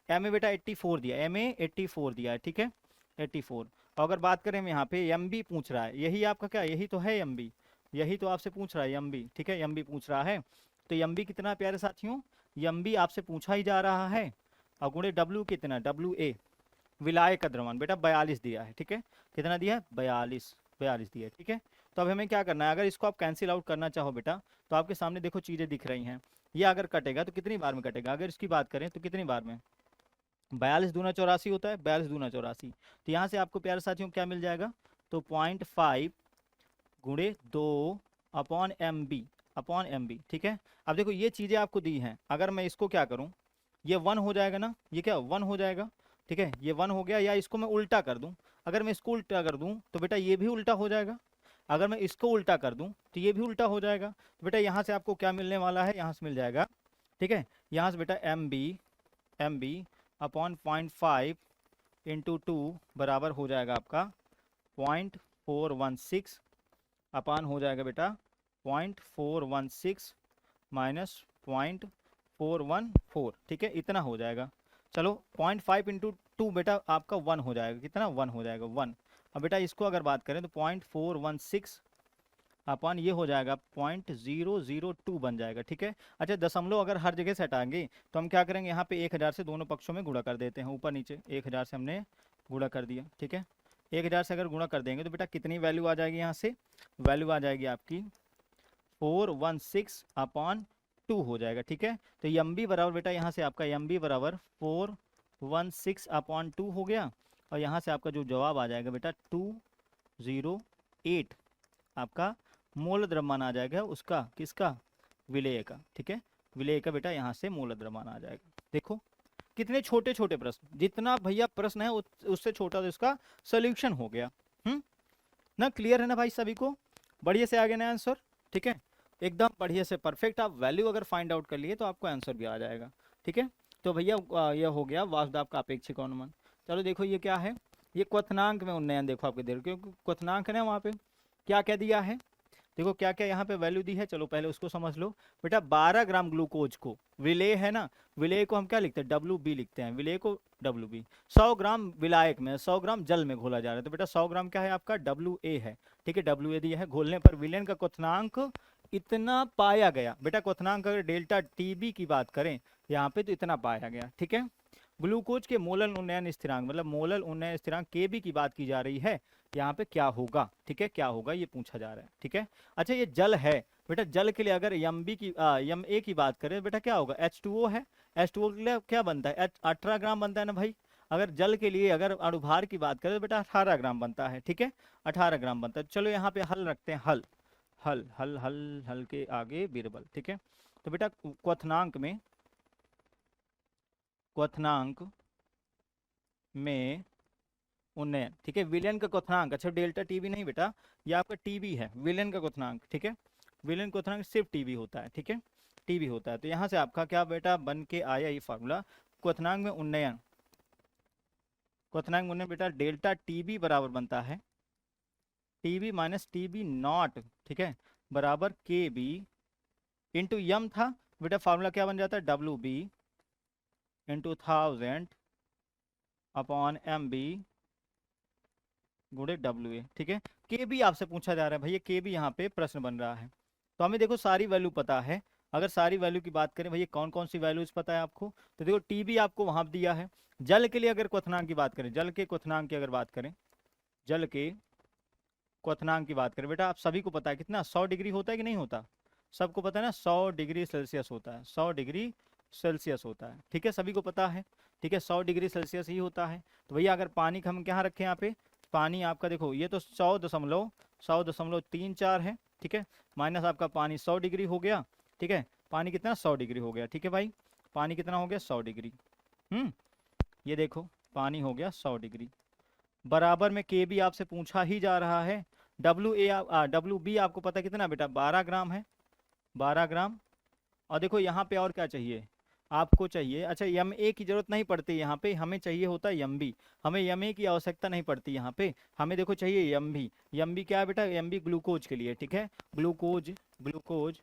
MA बेटा 84 दिया, MA 84 दिया है, ठीक है, 84। और अगर बात करें हम यहाँ पे MB पूछ रहा है, यही आपका क्या, यही तो है MB, यही तो आपसे पूछ रहा है MB, ठीक है, MB पूछ रहा है। तो MB कितना प्यारे साथियों, MB आपसे पूछा ही जा रहा है, और गुणे W कितना, WA विलायक का द्रव्यमान बेटा 42 दिया है, ठीक है, कितना दिया है, 42 दिया है, ठीक है। तो अब हमें क्या करना है, अगर इसको आप कैंसिल आउट करना चाहो बेटा, तो आपके सामने देखो चीजें दिख रही हैं, ये अगर कटेगा तो कितनी बार में कटेगा, अगर इसकी बात करें तो कितनी बार में, 42 दूना 84 होता है, 42 दूना 84, तो यहाँ से आपको प्यारे साथियों क्या मिल जाएगा, तो 0.5 गुणे 2 अपॉन एम बी, ठीक है। अब देखो ये चीज़ें आपको दी हैं, अगर मैं इसको क्या करूँ, ये 1 हो जाएगा ना, ये क्या 1 हो जाएगा, ठीक है, ये 1 हो गया, या इसको मैं उल्टा कर दूँ, अगर मैं इसको उल्टा कर दूँ तो बेटा ये भी उल्टा हो जाएगा, अगर मैं इसको उल्टा कर दूँ तो ये भी उल्टा हो जाएगा। तो बेटा यहाँ से आपको क्या मिलने वाला है, यहाँ से मिल जाएगा, ठीक है, यहाँ से बेटा एम बी अपॉन 0.5 इंटू 2 बराबर हो जाएगा आपका 0.416 अपान हो जाएगा बेटा 0.416 माइनस 0.414, ठीक है, इतना हो जाएगा। चलो 0.5 इंटू 2 बेटा आपका 1 हो जाएगा, कितना 1 हो जाएगा 1। अब बेटा इसको अगर बात करें तो 0.416 अपन ये हो जाएगा 0.002 बन जाएगा, ठीक है। अच्छा दशमलव अगर हर जगह से हटाएंगे तो हम क्या करेंगे, यहाँ पे 1000 से दोनों पक्षों में गुणा कर देते हैं, ऊपर नीचे 1000 से हमने गुणा कर दिया, ठीक है। 1000 से अगर गुणा कर देंगे तो बेटा कितनी वैल्यू आ जाएगी, यहाँ से वैल्यू आ जाएगी आपकी 416 अपॉन 2 हो जाएगा, ठीक है। तो एम बी बराबर बेटा यहाँ से आपका एम बी बराबर 416 अपॉन 2 हो गया, और यहाँ से आपका जो जवाब आ जाएगा बेटा 208 आपका मोल द्रव्यमान आ जाएगा उसका, किसका, विलेय का, ठीक है, विलेय का बेटा यहाँ से मोल द्रव्यमान आ जाएगा। देखो कितने छोटे छोटे प्रश्न, जितना भैया प्रश्न है उससे छोटा तो इसका सोल्यूशन हो गया। ना क्लियर है ना भाई सभी को, बढ़िया से आ गया ना आंसर, ठीक है, एकदम बढ़िया से परफेक्ट। आप वैल्यू अगर फाइंड आउट कर लिए तो आपको आंसर भी आ जाएगा, ठीक है। तो भैया यह हो गया वाष्प दाब का अपेक्षिक अनुमान। चलो देखो ये क्या है, ये क्वथनांक में उन्नयन, देखो आपके देर क्योंकि क्वथनांक है ना, वहाँ पे क्या क्या दिया है, देखो क्या क्या यहाँ पे वैल्यू दी है, चलो पहले उसको समझ लो बेटा। 12 ग्राम ग्लूकोज को, विलेय है ना, विलेय को हम क्या लिखते हैं, WB लिखते हैं, विलेय को WB। 100 ग्राम विलायक में 100 ग्राम जल में घोला जा रहा है, तो बेटा 100 ग्राम क्या है आपका WA है, ठीक है, WA दिया है। घोलने पर विलयन का क्वथनांक इतना पाया गया, बेटा क्वथनांक अगर डेल्टा TB की बात करें यहाँ पे तो इतना पाया गया, ठीक है। ग्लूकोज के मोलल उन्नयन स्थिरांक, मतलब मोलल उन्नयन स्थिरांक KB की बात की जा रही है, यहाँ पे क्या होगा, ठीक है, क्या होगा ये पूछा जा रहा है, ठीक है। अच्छा ये जल है बेटा, जल के लिए अगर MA की बात करें बेटा क्या होगा, H2O है, H2O के लिए क्या बनता है, 18 ग्राम बनता है ना भाई। अगर जल के लिए अगर अणुभार की बात करें तो बेटा 18 ग्राम बनता है, ठीक है, 18 ग्राम बनता है। चलो यहाँ पे हल रखते हैं, हल हल हल हल हल के आगे बीरबल, ठीक है। तो बेटा क्वथनांक में, क्वथनांक में उन्नयन, ठीक है। विलयन का क्वथनांक, अच्छा डेल्टा टीबी नहीं बेटा, ये आपका टीबी है, विलयन का क्वथनांक, ठीक है। विलयन क्वथनांक सिर्फ टीबी होता है, ठीक है, टीबी होता है। तो यहाँ से आपका क्या बेटा बन के आया ये फार्मूला, क्वथनांक में उन्नयन, क्वथनांक में उन्नयन बेटा डेल्टा टीबी बराबर बनता है टीबी माइनस टीबी नॉट, ठीक है, बराबर के बी इंटू यम था बेटा, फार्मूला क्या बन जाता है W B into 1000 upon M B गुणे डब्ल्यू ए, ठीक है। के बी आपसे पूछा जा रहा है भैया, के बी यहाँ पे प्रश्न बन रहा है। तो हमें देखो सारी वैल्यू पता है, अगर सारी वैल्यू की बात करें भैया कौन कौन सी वैल्यूज पता है आपको, तो देखो टीबी आपको वहां दिया है। जल के लिए अगर क्वथनांक की बात करें, जल के क्वथनांक की अगर बात करें, जल के क्वथनांक की बात करें बेटा, आप सभी को पता है कितना 100 डिग्री होता है कि नहीं होता, सबको पता है ना, 100 डिग्री सेल्सियस होता है, 100 डिग्री सेल्सियस होता है, ठीक है, सभी को पता है, ठीक है, 100 डिग्री सेल्सियस ही होता है। तो भैया अगर पानी का हम क्या रखें यहाँ पे, पानी आपका देखो ये तो 100.34 है, ठीक है, माइनस आपका पानी 100 डिग्री हो गया, ठीक है, पानी कितना 100 डिग्री हो गया, ठीक है भाई, पानी कितना हो गया 100 डिग्री, ये देखो पानी हो गया 100 डिग्री, बराबर में के बी आपसे पूछा ही जा रहा है, डब्ल्यू बी आपको पता कितना बेटा 12 ग्राम है, 12 ग्राम। और देखो यहाँ पे और क्या चाहिए आपको, चाहिए अच्छा यम ए की जरूरत नहीं पड़ती यहाँ पे, हमें चाहिए होता है यम बी, हमें यम ए की आवश्यकता नहीं पड़ती यहाँ पे, हमें देखो चाहिए यम बी। यम बी क्या है बेटा, यम बी ग्लूकोज के लिए, ठीक है, ग्लूकोज ग्लूकोज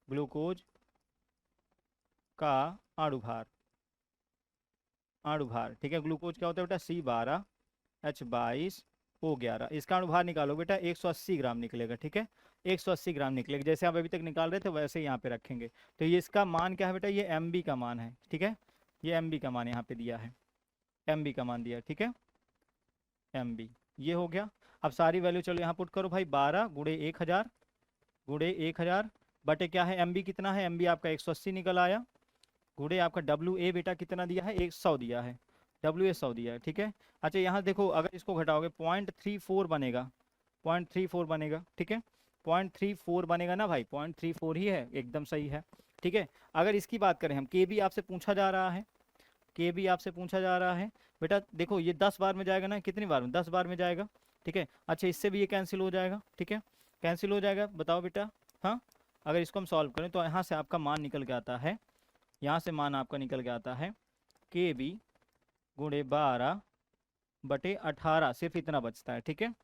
ग्लूकोज का अणुभार, अणुभार, ठीक है, ग्लूकोज क्या होता है बेटा C12H22O11, इसका अणुभार निकालो बेटा 180 ग्राम निकलेगा, ठीक है, 180 ग्राम निकलेगा, जैसे आप अभी तक निकाल रहे थे वैसे ही यहाँ पे रखेंगे। तो ये इसका मान क्या है बेटा, ये एम बी का मान है, ठीक है, ये एम बी का मान यहाँ पे दिया है, एम बी का मान दिया है, ठीक है, एम बी ये हो गया। अब सारी वैल्यू चलो यहाँ पुट करो भाई, 12 गुणे 1000 गुणे 1000 बटे क्या है एम बी कितना है, एम बी आपका 180 निकल आया, गुणे आपका डब्ल्यू ए बेटा कितना दिया है 100 दिया है, डब्ल्यू ए 100 दिया है, ठीक है। अच्छा यहाँ देखो अगर इसको घटाओगे 0.34 बनेगा, 0.34 बनेगा, ठीक है, 0.34 बनेगा ना भाई, 0.34 ही है, एकदम सही है, ठीक है। अगर इसकी बात करें हम, के बी आपसे पूछा जा रहा है, के बी आपसे पूछा जा रहा है बेटा, देखो ये 10 बार में जाएगा ना, कितनी बार में 10 बार में जाएगा, ठीक है। अच्छा इससे भी ये कैंसिल हो जाएगा, ठीक है, कैंसिल हो जाएगा, बताओ बेटा, हाँ, अगर इसको हम सॉल्व करें तो यहाँ से आपका मान निकल के आता है, यहाँ से मान आपका निकल के आता है के बी गुणे 12 बटे 18, सिर्फ इतना बचता है, ठीक है,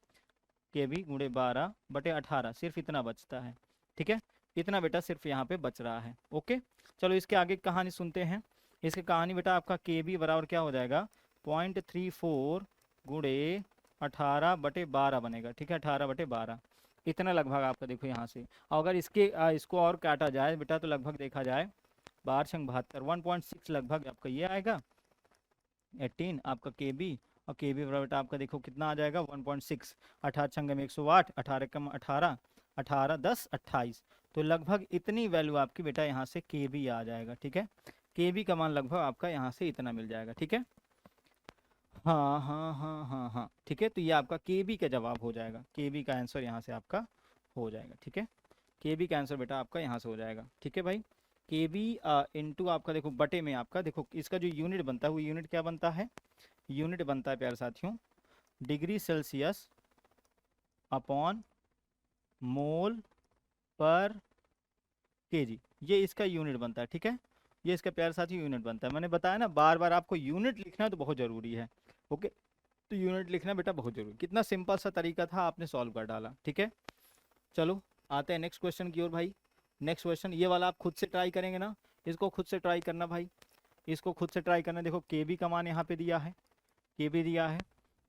के बी गुणे 12 बटे 18 सिर्फ इतना बचता है, ठीक है, इतना बेटा सिर्फ यहाँ पे बच रहा है, ओके। चलो इसके आगे कहानी सुनते हैं, इसकी कहानी बेटा आपका के बी बराबर क्या हो जाएगा 0.34 गुणे 18 बटे 12 बनेगा, ठीक है, 18 बटे 12 इतना लगभग आपका देखो यहाँ से। अगर इसको और काटा जाए बेटा तो लगभग देखा जाए 12×72 1.6 लगभग आपका ये आएगा 18 आपका के बी, और के बी बराबर आपका देखो कितना आ जाएगा 1.6, 18×6 में 108, 18 कम 18, 18 10 28, तो लगभग इतनी वैल्यू आपकी बेटा यहाँ से के बी आ जाएगा, ठीक है, के बी का मान लगभग आपका यहाँ से इतना मिल जाएगा, ठीक है, हाँ हाँ हाँ हाँ हाँ, ठीक है। तो ये आपका के बी का जवाब हो जाएगा, के बी का आंसर यहाँ से आपका हो जाएगा, ठीक है, के बी का आंसर बेटा आपका यहाँ से हो जाएगा, ठीक है भाई। के बी इंटू आपका देखो बटे में आपका देखो इसका जो यूनिट बनता है वो यूनिट क्या बनता है, यूनिट बनता है प्यारे साथियों डिग्री सेल्सियस अपॉन मोल पर केजी, ये इसका यूनिट बनता है, ठीक है, ये इसका प्यारे साथियों यूनिट बनता है। मैंने बताया ना बार बार आपको यूनिट लिखना तो बहुत ज़रूरी है, ओके, तो यूनिट लिखना बेटा बहुत जरूरी, कितना सिंपल सा तरीका था आपने सॉल्व कर डाला, ठीक है। चलो आते हैं नेक्स्ट क्वेश्चन की ओर भाई। नेक्स्ट क्वेश्चन ये वाला आप खुद से ट्राई करेंगे ना, इसको खुद से ट्राई करना भाई, इसको खुद से ट्राई करना। देखो के बी का मान यहाँ पे दिया है, के बी दिया है,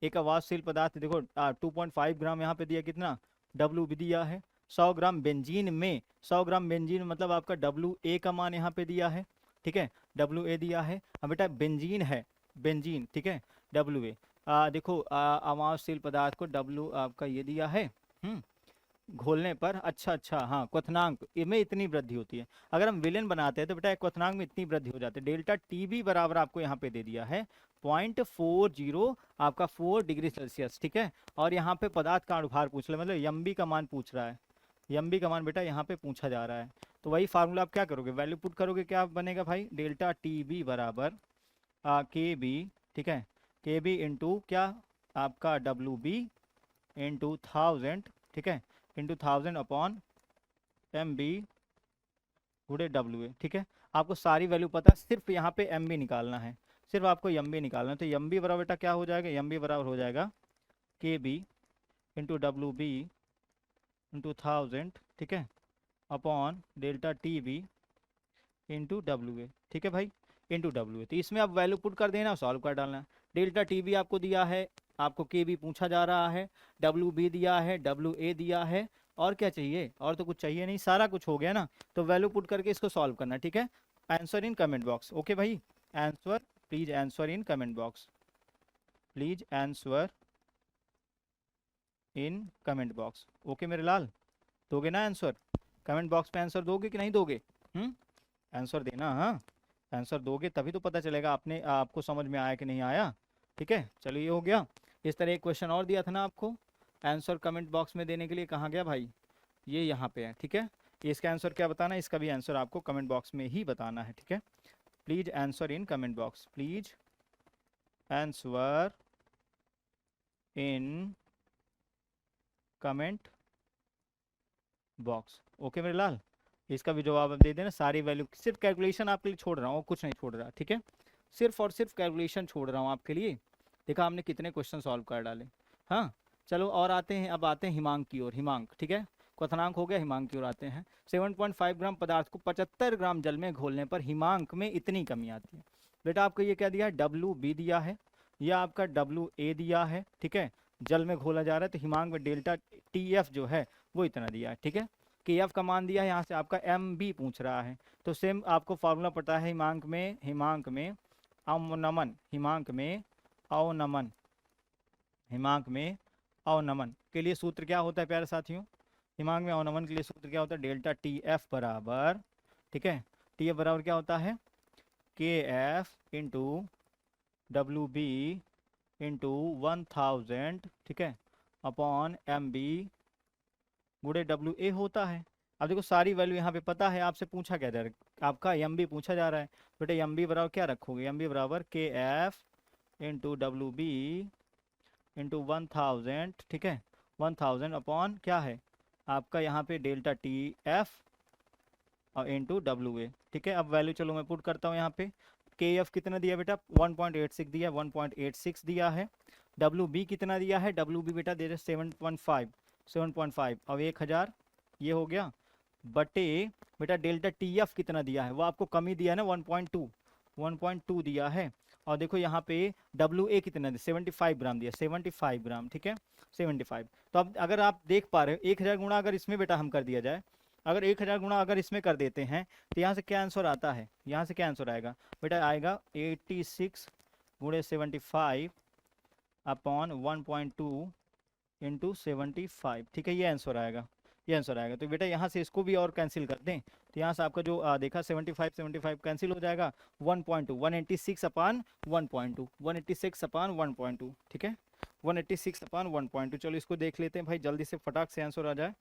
एक अवाजशील पदार्थ देखो 2.5 ग्राम यहाँ पे दिया, कितना डब्ल्यू भी दिया है, 100 ग्राम बेंजीन में, 100 ग्राम बेंजीन मतलब आपका डब्ल्यू ए का मान यहाँ पे दिया है, ठीक है, डब्ल्यू ए दिया है। अब बेटा बेंजीन है, बेंजीन, ठीक है, डब्ल्यू ए देखो अमावशील पदार्थ को डब्ल्यू आपका ये दिया है, घोलने पर, अच्छा अच्छा हाँ, क्वथनांक में इतनी वृद्धि होती है। अगर हम विलेन बनाते हैं तो बेटा क्वथनांक में इतनी वृद्धि हो जाती है। डेल्टा टीबी बराबर आपको यहाँ पे दे दिया है 0.40 आपका 4 डिग्री सेल्सियस, ठीक है, और यहाँ पे पदार्थ का अणुभार पूछ रहा है, मतलब यम्बी का मान पूछ रहा है, यम्बी का मान बेटा यहाँ पे पूछा जा रहा है। तो वही फार्मूला आप क्या करोगे, वैल्यू पुट करोगे, क्या बनेगा भाई डेल्टा टी बी बराबर के बी, ठीक है, के बी इंटू क्या आपका डब्ल्यू बी इंटू 1000, ठीक है, इंटू 1000 अपॉन एम बी गुड़े डब्ल्यू ए, ठीक है। आपको सारी वैल्यू पता है, सिर्फ यहाँ पे एम बी निकालना है, सिर्फ आपको एम बी निकालना है। तो एम बी बराबर बेटा क्या हो जाएगा, एम बी बराबर हो जाएगा K B into W B into 1000, ठीक है, upon delta T B into W A, ठीक है भाई, इंटू डब्ल्यू ए। तो इसमें आप वैल्यू पुट कर देना, सॉल्व कर डालना। डेल्टा टी बी आपको दिया है, आपको के बी पूछा जा रहा है, डब्ल्यू बी दिया है, डब्ल्यू ए दिया है, और क्या चाहिए, और तो कुछ चाहिए नहीं, सारा कुछ हो गया ना। तो वैल्यू पुट करके इसको सॉल्व करना, ठीक है। Answer in comment box, okay भाई, answer please answer in comment box, please answer in comment box, okay मेरे लाल, दोगे ना आंसर, कमेंट बॉक्स पे आंसर दोगे कि नहीं दोगे, आंसर देना, हाँ आंसर दोगे तभी तो पता चलेगा आपने आपको समझ में आया कि नहीं आया, ठीक है। चलिए ये हो गया। इस तरह एक क्वेश्चन और दिया था ना आपको आंसर कमेंट बॉक्स में देने के लिए, कहाँ गया भाई, ये यहाँ पे है, ठीक है। इसका आंसर क्या बताना है, इसका भी आंसर आपको कमेंट बॉक्स में ही बताना है, ठीक है। Please answer in comment box, please answer in comment box, okay मेरे लाल। इसका भी जवाब आप दे देना, सारी वैल्यू, सिर्फ कैलकुलेशन आपके लिए छोड़ रहा हूँ, कुछ नहीं छोड़ रहा, ठीक है, सिर्फ और सिर्फ कैलकुलेशन छोड़ रहा हूँ आपके लिए। देखा हमने कितने क्वेश्चन सॉल्व कर डाले। हाँ चलो और आते हैं, अब आते हैं हिमांक की ओर, हिमांक, ठीक है, क्वथनांक हो गया, हिमांक की ओर आते हैं। 7.5 ग्राम पदार्थ को 75 ग्राम जल में घोलने पर हिमांक में इतनी कमी आती है। बेटा आपको ये क्या दिया है, डब्ल्यू बी दिया है, या आपका डब्ल्यू ए दिया है, ठीक है, जल में घोला जा रहा है, तो हिमांक में डेल्टा टी एफ जो है वो इतना दिया है, ठीक है। के एफ का मान दिया है, यहाँ से आपका एम बी पूछ रहा है, तो सेम आपको फार्मूला पता है, हिमांक में अवनमन, हिमांक में अवनमन, हिमांक में अवनमन के लिए सूत्र क्या होता है प्यारे साथियों, हिमांक में अवनमन के लिए सूत्र क्या होता है, डेल्टा टी एफ बराबर, ठीक है, टी एफ बराबर क्या होता है, K F into W B into 1000, ठीक है, अपॉन एम बी गुड़े डब्ल्यू ए होता है। अब देखो सारी वैल्यू यहाँ पे पता है, आपसे पूछा क्या जा रहा है, आपका एम बी पूछा जा रहा है, बेटा एम बी बराबर क्या रखोगे, एम बी बराबर K F into W B into 1000, ठीक है, 1000 अपॉन क्या है आपका यहाँ पे डेल्टा टी एफ और इंटू डब्ल्यू ए, ठीक है। अब वैल्यू चलो मैं पुट करता हूँ यहाँ पे, के एफ कितना दिया बेटा 1.86 दिया, 1.86 दिया है, डब्ल्यू बी कितना दिया है, डब्ल्यू बी बेटा दे रहे 7.5, अब 1000 ये हो गया, बटे बेटा डेल्टा टी एफ कितना दिया है, वो आपको कमी दिया है ना 1.2 दिया है, और देखो यहाँ पे डब्ल्यू ए कितना दिया 75 ग्राम दिया, 75 ग्राम, ठीक है 75। तो अब अगर आप देख पा रहे हो 1000 गुणा अगर इसमें बेटा हम कर दिया जाए, अगर 1000 गुणा अगर इसमें कर देते हैं तो यहाँ से क्या आंसर आता है, यहाँ से क्या आंसर आएगा बेटा, आएगा 86 गुणे 75 अपॉन 1.2 इंटू 75, ठीक है, ये आंसर आएगा, ये आंसर आएगा। तो बेटा यहाँ से इसको भी और कैंसिल कर दें, तो यहाँ से आपका जो देखा 75 कैंसिल हो जाएगा, 1.2 186 अपान 1.2 186 अपान 1.2, ठीक है, 186 अपान 1.2। चलो इसको देख लेते हैं भाई, जल्दी से फटाक से आंसर आ जाए,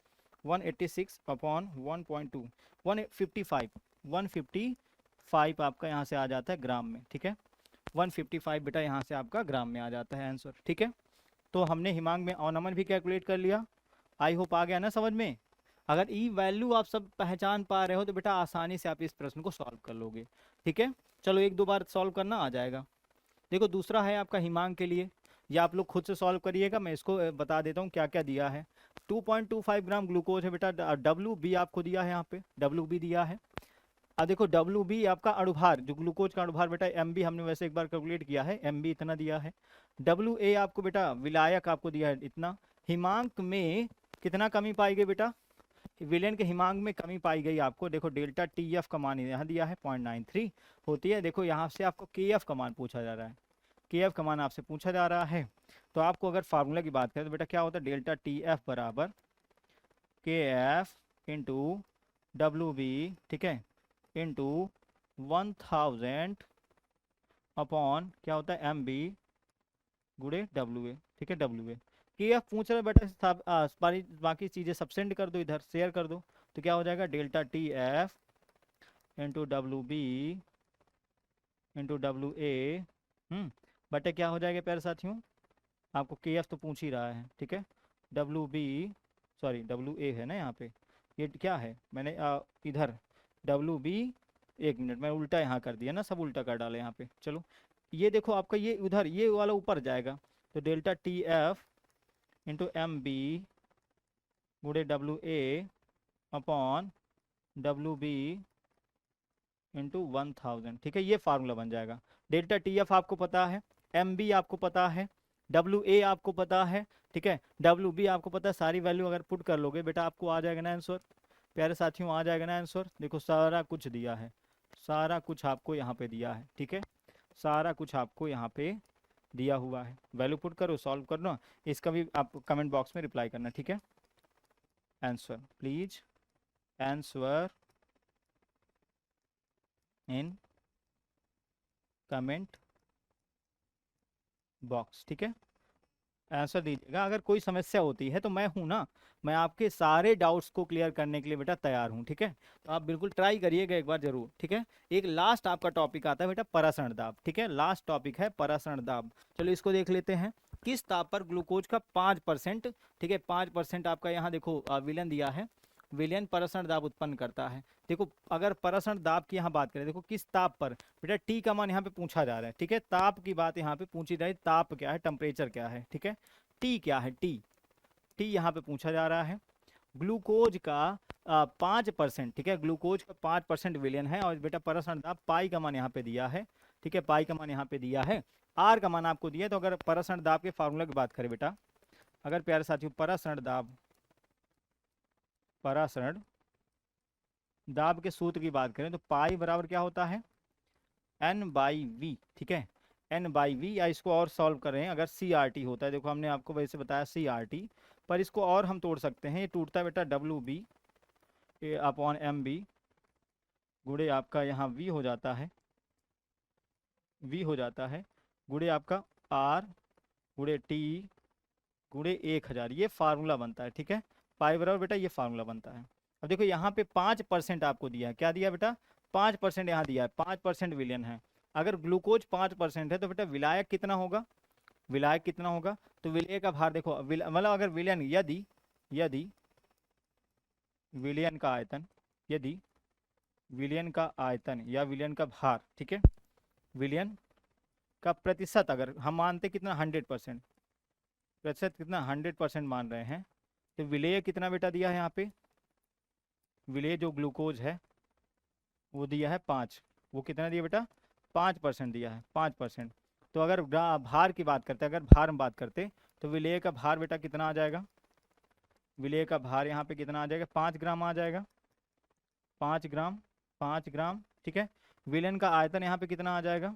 186 अपॉन 1.2 155 आपका यहाँ से आ जाता है ग्राम में, ठीक है, 155 बेटा यहाँ से आपका ग्राम में आ जाता है आंसर, ठीक है। तो हमने हिमांक में अवनमन भी कैलकुलेट कर लिया, आई होप आ गया ना समझ में। अगर ई वैल्यू आप सब पहचान पा रहे हो तो बेटा आसानी से आप इस प्रश्न को सॉल्व कर लोगे, ठीक है। चलो एक दो बार सॉल्व करना आ जाएगा। देखो दूसरा है आपका हिमांक के लिए, या आप लोग खुद से सॉल्व करिएगा, मैं इसको बता देता हूँ क्या क्या दिया है। 2.25 ग्राम ग्लूकोज है बेटा, डब्ल्यू बी आपको दिया है, यहाँ पे डब्ल्यू बी दिया है। अब देखो डब्ल्यू बी आपका अणुभार, जो ग्लूकोज का अणुभार बेटा, एम बी हमने वैसे एक बार कैलकुलेट किया है, एम बी इतना दिया है। डब्ल्यू ए आपको बेटा विलायक आपको दिया है इतना। हिमांक में कितना कमी पाई गई बेटा, विलेन के हिमांक में कमी पाई गई आपको, देखो डेल्टा टी एफ का मान यहाँ दिया है 0.93 होती है। देखो यहाँ से आपको के एफ का मान पूछा जा रहा है, के एफ का मान आपसे पूछा जा रहा है। तो आपको अगर फार्मूला की बात करें तो बेटा क्या होता है, डेल्टा टी एफ बराबर K F into W B, ठीक है, इंटू 1000 अपॉन क्या होता है एम बी गुड़े डब्ल्यू ए, ठीक है, डब्ल्यू ए। कि एफ पूछ रहे बेटा, बाकी चीज़ें सब सेंड कर दो, इधर शेयर कर दो, तो क्या हो जाएगा delta T F into W B into W A बटे क्या हो जाएगा प्यारे साथियों, आपको के एफ तो पूछ ही रहा है, ठीक है, W B, sorry W A है ना यहाँ पे, ये क्या है मैंने इधर डब्ल्यू बी, एक मिनट मैं उल्टा यहाँ कर दिया ना, सब उल्टा कर डाले यहाँ पे। चलो ये देखो आपका ये उधर ये वाला ऊपर जाएगा, तो delta T F into M B गुड़े W A upon W B into 1000, ठीक है, ये फार्मूला बन जाएगा। डेल्टा टी एफ आपको पता है, एम बी आपको पता है, डब्ल्यू ए आपको पता है, ठीक है, डब्ल्यू बी आपको पता है, सारी वैल्यू अगर पुट कर लोगे बेटा आपको आ जाएगा ना आंसर, प्यारे साथियों आ जाएगा ना आंसर। देखो सारा कुछ दिया है, सारा कुछ आपको यहाँ पे दिया है, ठीक है, सारा कुछ आपको यहाँ पे दिया हुआ है, वैल्यू पुट करो सॉल्व करना, इसका भी आप कमेंट बॉक्स में रिप्लाई करना, ठीक है। Answer please answer in comment box, ठीक है, आंसर दीजिएगा। अगर कोई समस्या होती है तो मैं हूं ना, मैं आपके सारे डाउट्स को क्लियर करने के लिए बेटा तैयार हूं, ठीक है, तो आप बिल्कुल ट्राई करिएगा एक बार जरूर, ठीक है। एक लास्ट आपका टॉपिक आता है बेटा परासरण दाब, ठीक है, लास्ट टॉपिक है परासरण दाब। चलो इसको देख लेते हैं। किस ताप पर ग्लूकोज का 5%, ठीक है, 5% आपका यहाँ देखो विलयन दिया है, विलयन परासरण दाब उत्पन्न करता है। देखो अगर परासरण दाब की यहाँ बात करें, देखो किस ताप पर, बेटा टी का मान यहाँ पे पूछा जा रहा है, ठीक है, ताप की बात यहाँ पे पूछी जा रही है, ताप क्या है, टेम्परेचर क्या है, ठीक है, टी क्या है, टी टी यहाँ पे पूछा जा रहा है। ग्लूकोज का 5%, ठीक है, ग्लूकोज का 5% विलयन है, और बेटा परासरण दाब पाई का मान यहाँ पे दिया है, ठीक है, पाई का मान यहाँ पे दिया है, आर का मान आपको दिया है। तो अगर परासरण दाब के फार्मूला की बात करें बेटा, अगर प्यारे साथियों परासरण दाब, परासरण दाब के सूत्र की बात करें तो पाई बराबर क्या होता है, एन बाई वी, ठीक है, एन बाई वी, या इसको और सॉल्व करें अगर सी आर टी होता है, देखो हमने आपको वैसे बताया सी आर टी, पर इसको और हम तोड़ सकते हैं, ये टूटता है बेटा W B upon M B गुड़े आपका यहाँ वी हो जाता है, वी हो जाता है गुड़े आपका आर गुड़े टी गुड़े 1000, ये फार्मूला बनता है, ठीक है, पाई बराबर बेटा ये फार्मूला बनता है। अब देखो यहाँ पे 5% आपको दिया है, क्या दिया बेटा, 5% यहाँ दिया है, 5% विलयन है। अगर ग्लूकोज 5% है तो बेटा विलायक कितना होगा, विलायक कितना होगा, तो विलय का भार देखो, मतलब अगर विलयन, यदि यदि विलयन का आयतन, यदि विलयन का आयतन या विलयन का भार, ठीक है, विलयन का प्रतिशत अगर हम मानते कितना 100%, प्रतिशत कितना 100% मान रहे हैं, तो विलेय कितना बेटा दिया है यहाँ पे, विलेय जो ग्लूकोज है वो दिया है 5, वो कितना दिया बेटा 5% दिया है, 5%। तो अगर भार की बात करते, अगर भार में बात करते तो विलेय का भार बेटा कितना आ जाएगा, विलेय का भार यहाँ पे कितना आ जाएगा, 5 ग्राम आ जाएगा, 5 ग्राम, 5 ग्राम, ठीक है। विलयन का आयतन यहाँ पे कितना आ जाएगा,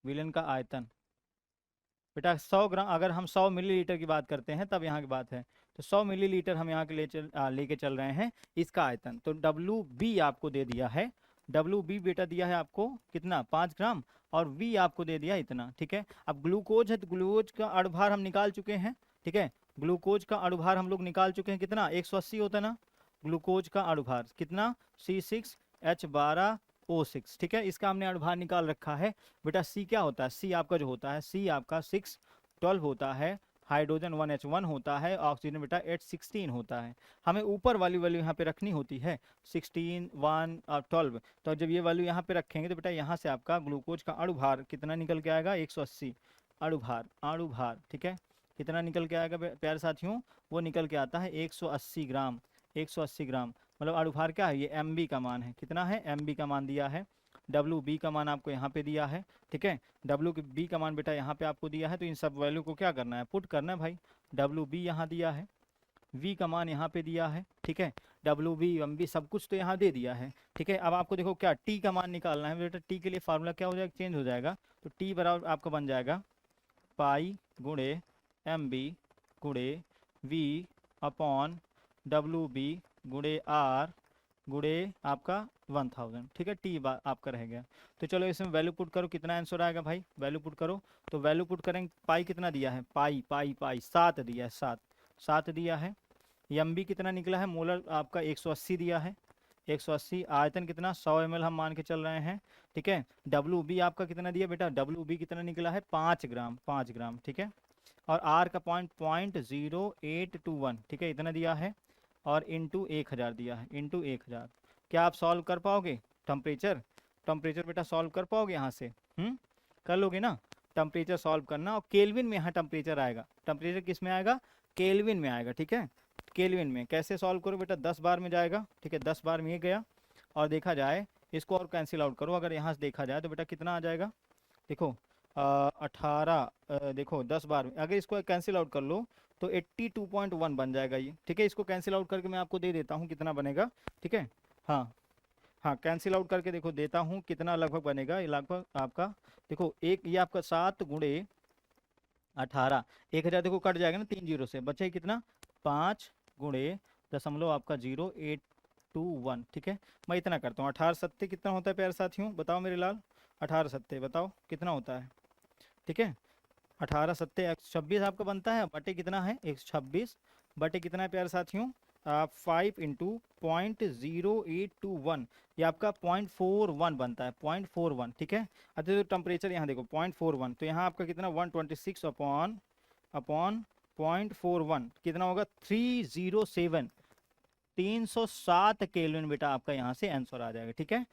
विलयन का आयतन बेटा 100 ग्राम, अगर हम 100 मिलीलीटर की बात करते हैं तब यहाँ की बात है, तो 100 मिलीलीटर हम यहाँ के लेके चल रहे हैं इसका आयतन, तो डब्ल्यू बी आपको दे दिया है, डब्ल्यू बी बेटा दिया है आपको कितना 5 ग्राम, और वी आपको दे दिया इतना, ठीक है। अब ग्लूकोज है तो ग्लूकोज का अणुभार हम निकाल चुके हैं, ठीक है, ग्लूकोज का अणुभार हम लोग निकाल चुके हैं, कितना 180 होता है ना, ग्लूकोज का अणुभार कितना C6H12O6, ठीक है, इसका हमने अणुभार निकाल रखा है। बेटा सी क्या होता है, सी आपका जो होता है, सी आपका 612 होता है, हाइड्रोजन 1H1 होता है, ऑक्सीजन बेटा 816 होता है। हमें ऊपर वाली वैल्यू यहाँ पे रखनी होती है 16 1 और 12, तो जब ये वैल्यू यहाँ पे रखेंगे तो बेटा यहाँ से आपका ग्लूकोज का अणुभार कितना निकल के आएगा 180, अणुभार अणुभार, ठीक है, कितना निकल के आएगा प्यारे साथियों, वो निकल के आता है 180 ग्राम, 180 ग्राम, मतलब अणुभार क्या है, ये एम बी का मान है, कितना है एम बी का मान दिया है, डब्ल्यू बी का मान आपको यहाँ पे दिया है, ठीक है, डब्ल्यू बी का मान बेटा यहाँ पे आपको दिया है, तो इन सब वैल्यू को क्या करना है, पुट करना है भाई, डब्ल्यू बी यहाँ दिया है, वी का मान यहाँ पे दिया है, ठीक है, डब्ल्यू बी एम बी सब कुछ तो यहाँ दे दिया है, ठीक है। अब आपको देखो क्या टी का मान निकालना है बेटा, टी के लिए फार्मूला क्या हो जाएगा, चेंज हो जाएगा, तो टी बराबर आपका बन जाएगा पाई गुणे एम बी गुणे वी अपॉन डब्ल्यू बी गुणे आर गुणे आपका 1000, ठीक है, टी आपका रह गया। तो चलो इसमें वैल्यू पुट करो, कितना आंसर आएगा भाई, वैल्यू पुट करो, तो वैल्यू पुट करेंगे, पाई कितना दिया है, पाई पाई पाई 7 दिया है, 7 दिया है, एम बी कितना निकला है, मोलर आपका 180 दिया है, 180, आयतन कितना 100 ml हम मान के चल रहे हैं, ठीक है। डब्ल्यू बी आपका कितना दिया बेटा, डब्ल्यू बी कितना निकला है 5 ग्राम, 5 ग्राम, ठीक है। और आर का पॉइंट 0.0821, ठीक है, इतना दिया है। और इंटू 1000 दिया है, इंटू 1000। क्या आप सॉल्व कर पाओगे टेम्परेचर? टेम्परेचर बेटा सॉल्व कर पाओगे यहाँ से? कर लोगे ना? टेम्परेचर सॉल्व करना, और केल्विन में यहाँ टेम्परेचर आएगा। टेम्परेचर किस में आएगा? केल्विन में आएगा, ठीक है। केल्विन में कैसे सॉल्व करो बेटा, 10 बार में जाएगा, ठीक है, 10 बार में ये गया। और देखा जाए इसको और कैंसिल आउट करो, अगर यहाँ से देखा जाए तो बेटा कितना आ जाएगा, देखो 18, देखो 10 बार में अगर इसको कैंसिल आउट कर लो तो 82.1 बन जाएगा ये, ठीक है। इसको कैंसिल आउट करके मैं आपको दे देता हूँ कितना बनेगा, ठीक है। हाँ हाँ, कैंसिल आउट करके देखो देता हूँ कितना लगभग बनेगा। ये लगभग आपका देखो एक, ये आपका 7 गुणे 18, 1000 देखो कट जाएगा ना 3 जीरो से, बचे कितना 5 गुणे दशमलव आपका 0.821, ठीक है। मैं इतना करता हूँ, 18 सत्ते कितना होता है प्यारे साथियों, बताओ मेरे लाल, 18 सत्ते बताओ कितना होता है, ठीक है। 18 सत्ते 126 आपका बनता है, बटे कितना है 126, बटे कितना है प्यारे साथियों 5 इंटू 0.0821, ये आपका 0.41 बनता है, 0.41, ठीक है। अच्छा तो टेम्परेचर यहाँ देखो 0.41, तो यहाँ आपका कितना 126 अपॉन 0.41 कितना होगा 307, 307 केल्विन बेटा आपका यहाँ से आंसर आ जाएगा, ठीक है।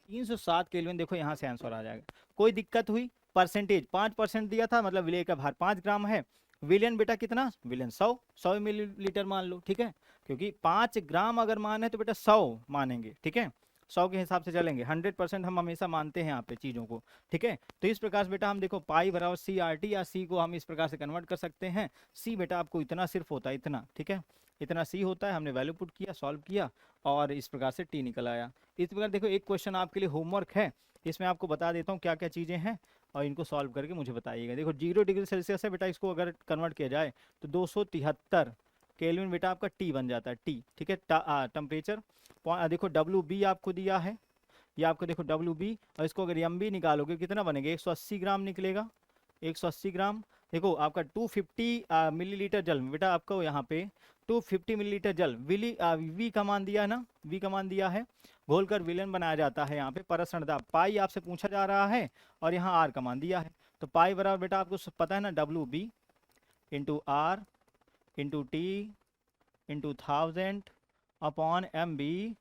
307 केल्विन देखो यहाँ से आंसर आ जाएगा। कोई दिक्कत हुई? परसेंटेज 5% दिया था, मतलब विलेय का भार 5 ग्राम है। विलियन बेटा कितना, विलियन 100 मिलीलीटर मान लो, ठीक है, क्योंकि 5 ग्राम अगर माने तो बेटा 100 मानेंगे, ठीक है, 100 के हिसाब से चलेंगे। 100% हम हमेशा मानते हैं यहाँ पे चीज़ों को, ठीक है। तो इस प्रकार से बेटा हम देखो पाई बराबर CRT, या सी को हम इस प्रकार से कन्वर्ट कर सकते हैं। सी बेटा आपको इतना सिर्फ होता है, इतना, ठीक है, इतना सी होता है। हमने वैल्यू पुट किया, सॉल्व किया, और इस प्रकार से टी निकल आया। इस प्रकार देखो एक क्वेश्चन आपके लिए होमवर्क है, इसमें आपको बता देता हूँ क्या क्या चीज़ें हैं, और इनको सॉल्व करके मुझे बताइएगा। देखो 0 डिग्री सेल्सियस है बेटा, इसको अगर कन्वर्ट किया जाए तो 273 केल्विन बेटा आपका टी बन जाता है, टी, ठीक है। टेम्परेचर देखो डब्ल्यू बी आपको दिया है, ये आपको देखो डब्ल्यू बी, और इसको अगर एम बी निकालोगे कितना बनेगा 180 ग्राम निकलेगा, 180 ग्राम। देखो आपका 250 मिलीलीटर जल में बेटा आपको यहाँ पे 250 मिलीलीटर जल, वी का मान दिया है ना, वी का मान दिया है, घोलकर विलयन बनाया जाता है। यहाँ पे परसरण दाब पाई आपसे पूछा जा रहा है, और यहाँ आर का मान दिया है। तो पाई बराबर बेटा आपको पता है ना, W B into R into T into 1000 upon M B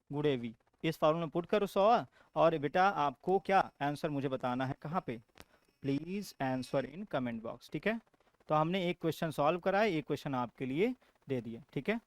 गुणे वी। इस फॉर्मूले में पुट करो 100, और बेटा आपको क्या आंसर मुझे बताना है, कहाँ पे, please answer in comment box, ठीक है। तो हमने एक क्वेश्चन सॉल्व करा है, एक क्वेश्चन आपके लिए दे दिया, ठीक है।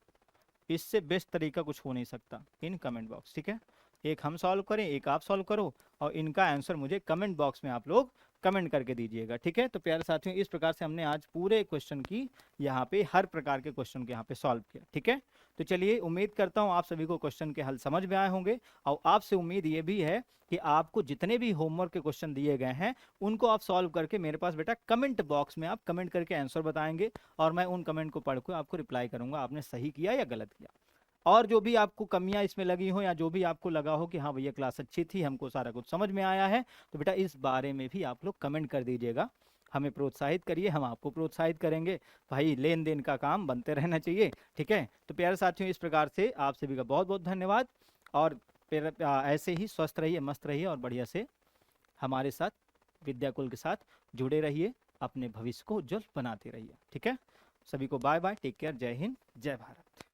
इससे बेस्ट तरीका कुछ हो नहीं सकता, इन कमेंट बॉक्स, ठीक है। एक हम सॉल्व करें, एक आप सॉल्व करो, और इनका आंसर मुझे कमेंट बॉक्स में आप लोग कमेंट करके दीजिएगा, ठीक है। तो प्यारे साथियों इस प्रकार से हमने आज पूरे क्वेश्चन की यहाँ पे हर प्रकार के क्वेश्चन के यहाँ पे सॉल्व किया, ठीक है। तो चलिए उम्मीद करता हूँ आप सभी को क्वेश्चन के हल समझ में आए होंगे, और आपसे उम्मीद ये भी है कि आपको जितने भी होमवर्क के क्वेश्चन दिए गए हैं उनको आप सॉल्व करके मेरे पास बेटा कमेंट बॉक्स में आप कमेंट करके आंसर बताएंगे, और मैं उन कमेंट को पढ़कर आपको रिप्लाई करूंगा आपने सही किया या गलत किया। और जो भी आपको कमियां इसमें लगी हो, या जो भी आपको लगा हो कि हाँ भैया क्लास अच्छी थी, हमको सारा कुछ समझ में आया है, तो बेटा इस बारे में भी आप लोग कमेंट कर दीजिएगा। हमें प्रोत्साहित करिए, हम आपको प्रोत्साहित करेंगे। भाई लेन देन का काम बनते रहना चाहिए, ठीक है। तो प्यारे साथियों इस प्रकार से आप सभी का बहुत बहुत धन्यवाद, और ऐसे ही स्वस्थ रहिए, मस्त रहिए, और बढ़िया से हमारे साथ विद्याकुल के साथ जुड़े रहिए, अपने भविष्य को उज्जवल बनाते रहिए, ठीक है। सभी को बाय बाय, टेक केयर, जय हिंद, जय भारत।